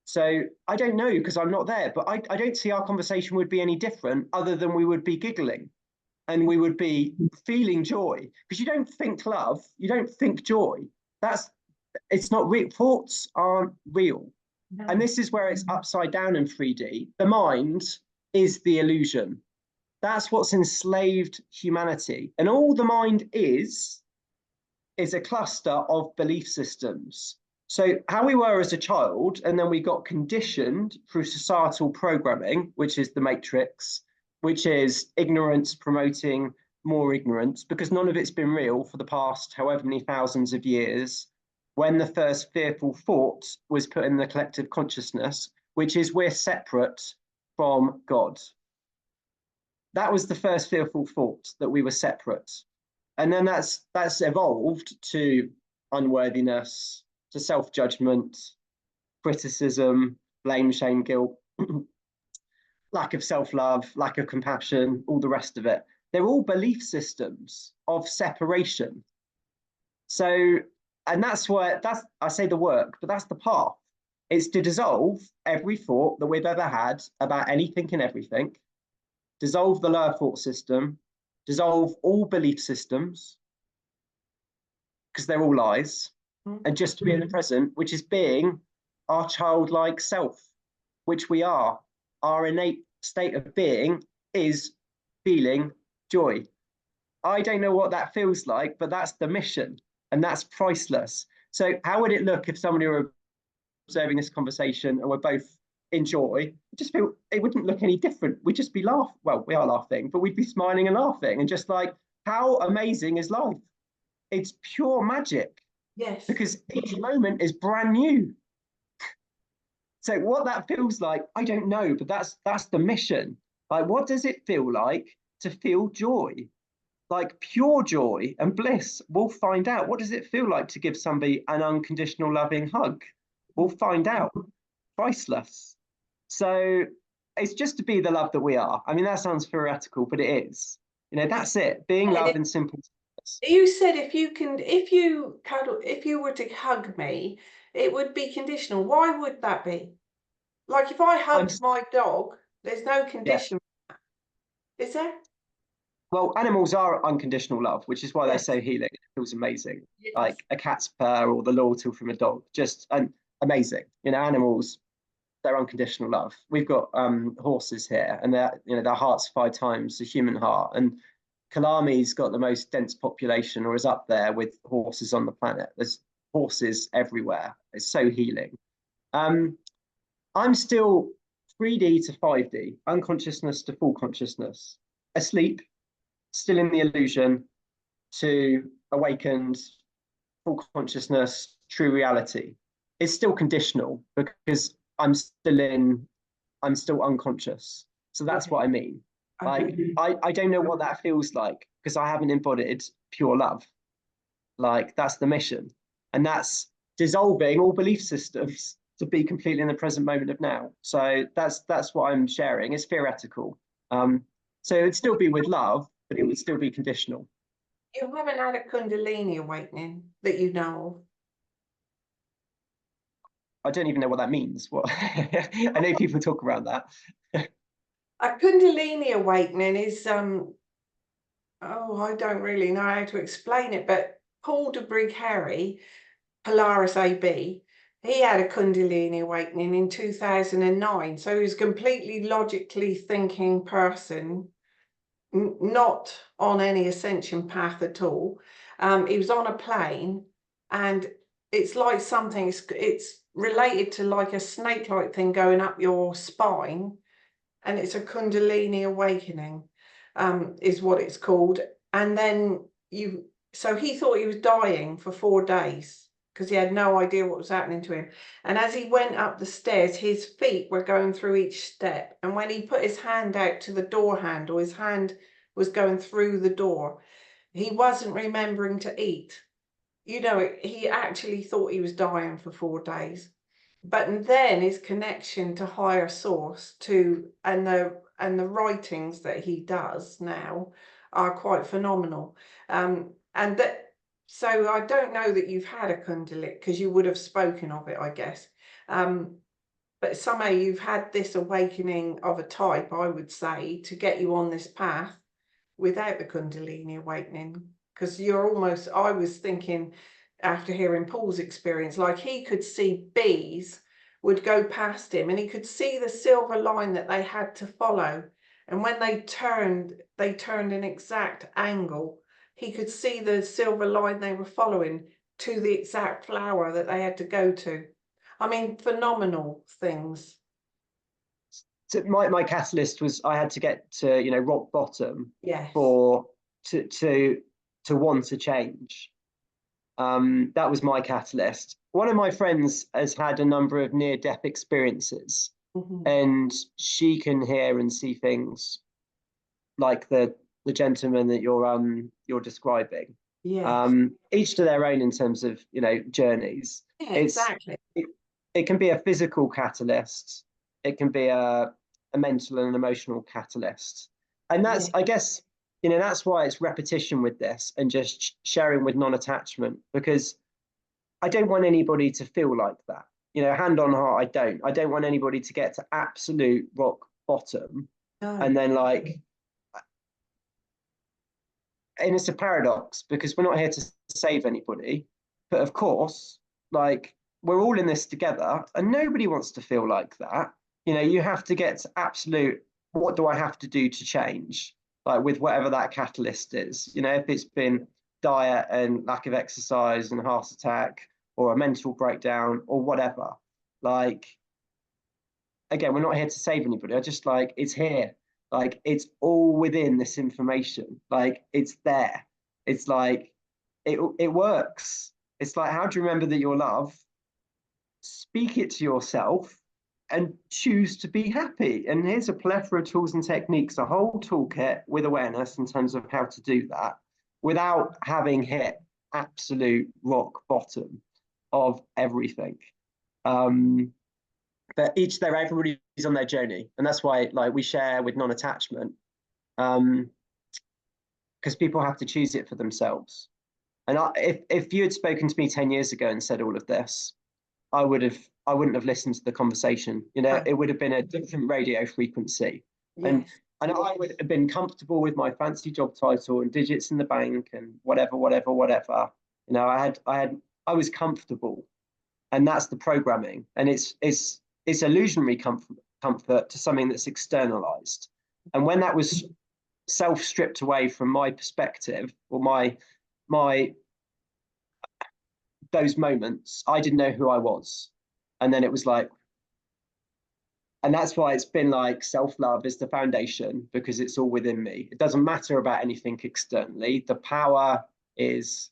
So I don't know because I'm not there, but I don't see our conversation would be any different other than we would be giggling and we would be feeling joy, because you don't think love, you don't think joy. That's, it's not real. Thoughts aren't real. No. And this is where it's upside down in 3D. The mind is the illusion. That's what's enslaved humanity. And all the mind is a cluster of belief systems. So how we were as a child, and then we got conditioned through societal programming, which is the matrix, which is ignorance promoting more ignorance, because none of it's been real for the past however many thousands of years, when the first fearful thought was put in the collective consciousness, which is we're separate from God. That was the first fearful thought, that we were separate. And then that's evolved to unworthiness, to self-judgment, criticism, blame, shame, guilt, lack of self-love, lack of compassion, all the rest of it. They're all belief systems of separation. So, and that's why, I say the work, but that's the path. It's to dissolve every thought that we've ever had about anything and everything, dissolve the lower thought system, dissolve all belief systems, because they're all lies, and just to be in the present, which is being our childlike self, which we are. Our innate state of being is feeling joy. I don't know what that feels like, but that's the mission, and that's priceless. So how would it look if somebody were observing this conversation and we're both in joy? Just feel it wouldn't look any different. We'd just be laughing. Well, we are laughing, but we'd be smiling and laughing, and just like, how amazing is life? It's pure magic. Yes. Because each moment is brand new. So what that feels like, I don't know, but that's the mission. Like, what does it feel like to feel joy? Like pure joy and bliss. We'll find out. What does it feel like to give somebody an unconditional loving hug? We'll find out. Priceless. So it's just to be the love that we are. I mean, that sounds theoretical, but it is. You know, that's it. Being love in simple terms. You said if you were to hug me, it would be conditional. Why would that be? Like if I hugged my dog, there's no condition. Yeah. Is there? Well, animals are unconditional love, which is why they're Yes. so healing. It feels amazing. Yes. Like a cat's purr or the loyalty from a dog, just amazing. You know, animals, they're unconditional love. We've got horses here, and their heart's 5 times the human heart. And Kalami's got the most dense population, or is up there with horses on the planet. There's horses everywhere. It's so healing. I'm still 3D to 5D, unconsciousness to full consciousness, asleep, still in the illusion, to awakened, full consciousness, true reality. It's still conditional because I'm still unconscious. So that's what I mean. Like, I don't know what that feels like because I haven't embodied pure love. Like, that's the mission. And that's dissolving all belief systems to be completely in the present moment of now. So that's what I'm sharing. It's theoretical. So it'd still be with love, but it would still be conditional. You haven't had a Kundalini awakening that you know I don't even know what that means. What I know people talk around that. of. A Kundalini awakening is I don't really know how to explain it, but Paul de Brigg-Harry, Polaris AB, he had a Kundalini awakening in 2009. So he was a completely logically thinking person, not on any ascension path at all. He was on a plane, and it's like something, it's related to like a snake-like thing going up your spine, and it's a Kundalini awakening, is what it's called. And then so he thought he was dying for 4 days because he had no idea what was happening to him. And as he went up the stairs, his feet were going through each step. And when he put his hand out to the door handle, his hand was going through the door. He wasn't remembering to eat. You know, he actually thought he was dying for 4 days. But then his connection to higher source and the writings that he does now are quite phenomenal. And that so I don't know that you've had a Kundalini because you would have spoken of it, I guess. Um, but somehow you've had this awakening of a type, I would say, to get you on this path without the Kundalini awakening. Because you're almost, I was thinking after hearing Paul's experience, like he could see bees would go past him and he could see the silver line that they had to follow. And when they turned an exact angle. He could see the silver line they were following to the exact flower that they had to go to. I mean, phenomenal things. So my catalyst was I had to get to, you know, rock bottom Yes. for to want to change. That was my catalyst. One of my friends has had a number of near-death experiences, Mhm. and she can hear and see things like the gentleman that you're describing. Yes. Each to their own in terms of, you know, journeys. Yeah, It's exactly. it, it can be a physical catalyst. It can be a mental and an emotional catalyst, and that's, Yeah. I guess, you know, that's why it's repetition with this and just sharing with non-attachment, because I don't want anybody to feel like that. You know, hand on heart, I don't want anybody to get to absolute rock bottom No. and then like, and it's a paradox because we're not here to save anybody, but of course, like, we're all in this together and nobody wants to feel like that. You know, you have to get to absolute, what do I have to do to change, like with whatever that catalyst is. You know, if it's been diet and lack of exercise and a heart attack or a mental breakdown or whatever, like, again, we're not here to save anybody. I just, like, it's here. Like, it's all within this information. Like, it's there. It's like, it works. It's like, how do you remember that you're loved? Speak it to yourself and choose to be happy. And here's a plethora of tools and techniques, a whole toolkit with awareness in terms of how to do that without having hit absolute rock bottom of everything. Um, but everybody's on their journey, and that's why, like, we share with non-attachment, because people have to choose it for themselves. And if you had spoken to me 10 years ago and said all of this, I wouldn't have listened to the conversation. You know, No. it would have been a different radio frequency, and Yes. I would have been comfortable with my fancy job title and digits in the bank and whatever. You know, I was comfortable, and that's the programming, and it's illusionary comfort to something that's externalized. And when that was self stripped away from my perspective or my those moments, I didn't know who I was. And then it was like, and that's why it's been like self-love is the foundation, because it's all within me. It doesn't matter about anything externally. The power is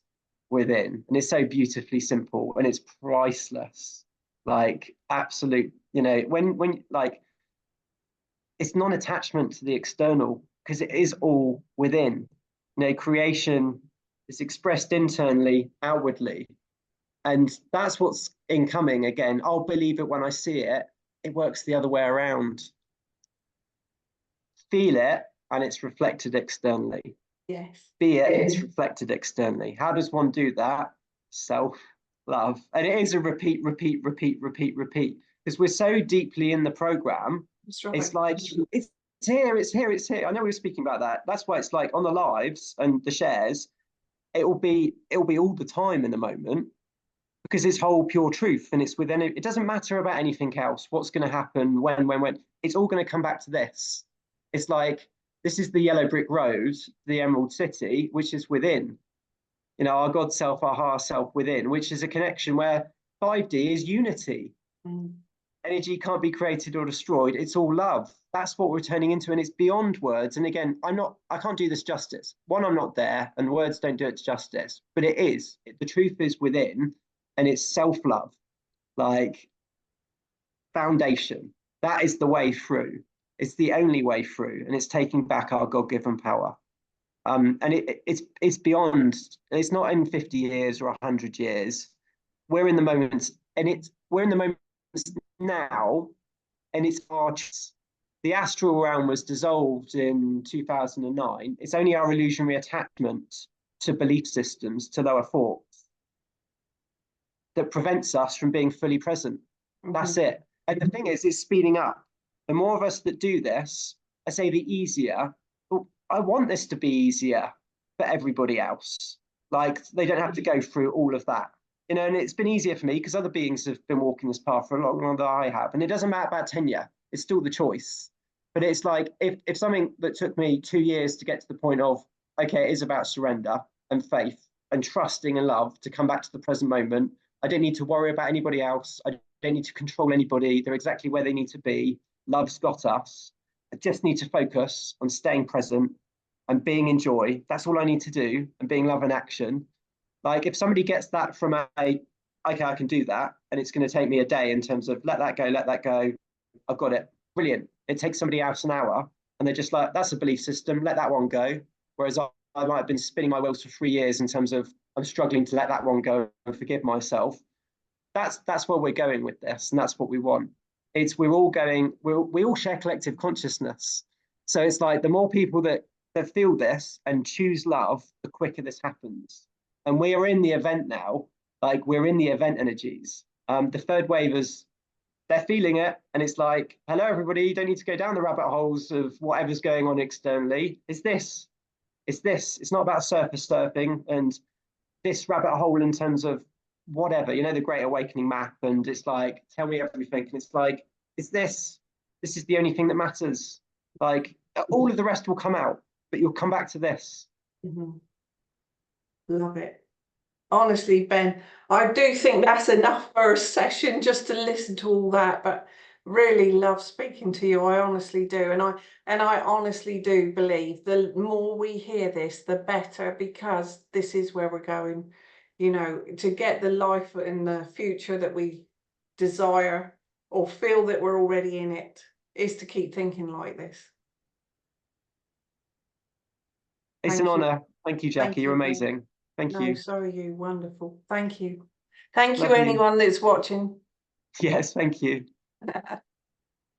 within, and it's so beautifully simple and it's priceless. Like, absolute, you know, when like, it's non-attachment to the external because it is all within. You know, creation is expressed internally, outwardly, and that's what's incoming. Again, I'll believe it when I see it. It works the other way around. Feel it and it's reflected externally. Yes. Be it, it's reflected externally. How does one do that? Self love. And it is a repeat, because we're so deeply in the program. That's right. It's like, it's here. I know we were speaking about that. That's why it's like on the lives and the shares, it'll be all the time in the moment, because it's whole pure truth and it's within it. It doesn't matter about anything else. What's going to happen, when, it's all going to come back to this. It's like, this is the yellow brick road, the Emerald City, which is within, you know, our God self, our higher self within, which is a connection where 5D is unity. Mm. Energy can't be created or destroyed. It's all love. That's what we're turning into. And it's beyond words. And again, I can't do this justice. One, I'm not there, and words don't do it justice, but it is. The truth is within, and it's self-love, like, foundation. That is the way through. It's the only way through. And it's taking back our God-given power. And it's beyond. It's not in 50 years or 100 years. We're in the moment, and we're in the moment now, and it's our choice. The astral realm was dissolved in 2009. It's only our illusionary attachment to belief systems, to lower thoughts, that prevents us from being fully present. That's it. And the thing is, it's speeding up. The more of us that do this, I say the easier. But I want this to be easier for everybody else. Like they don't have to go through all of that. You know, and it's been easier for me because other beings have been walking this path for a lot longer than I have. And it doesn't matter about tenure, it's still the choice. But it's like if something that took me 2 years to get to the point of, okay, it is about surrender and faith and trusting and love to come back to the present moment. I don't need to worry about anybody else. I don't need to control anybody. They're exactly where they need to be. Love's got us. I just need to focus on staying present and being in joy. That's all I need to do, and being love in action. Like if somebody gets that from okay, I can do that, and it's going to take me a day in terms of let that go, I've got it. Brilliant. It takes somebody else an hour, and they're just like, that's a belief system, let that one go. Whereas I might have been spinning my wheels for 3 years in terms of I'm struggling to let that one go and forgive myself. That's where we're going with this, and that's what we want. We're all going, we all share collective consciousness. So it's like the more people that feel this and choose love, the quicker this happens. And we are in the event now, like we're in the event energies. The third wave is, they're feeling it, and it's like, hello everybody, you don't need to go down the rabbit holes of whatever's going on externally. It's not about surface surfing and this rabbit hole in terms of whatever, you know, the Great Awakening map, and it's like, tell me everything. And it's like, this is the only thing that matters. Like all of the rest will come out, but you'll come back to this. Love it. Honestly, Ben, I do think that's enough for a session just to listen to all that, but really love speaking to you. I honestly do. And I honestly do believe the more we hear this, the better, because this is where we're going, you know, to get the life in the future that we desire or feel that we're already in it, is to keep thinking like this. It's an honor. Thank you, Jackie. You're amazing. Thank you. No, so are you. Wonderful. Thank you. Thank you, Love you. anyone that's watching. Yes, thank you.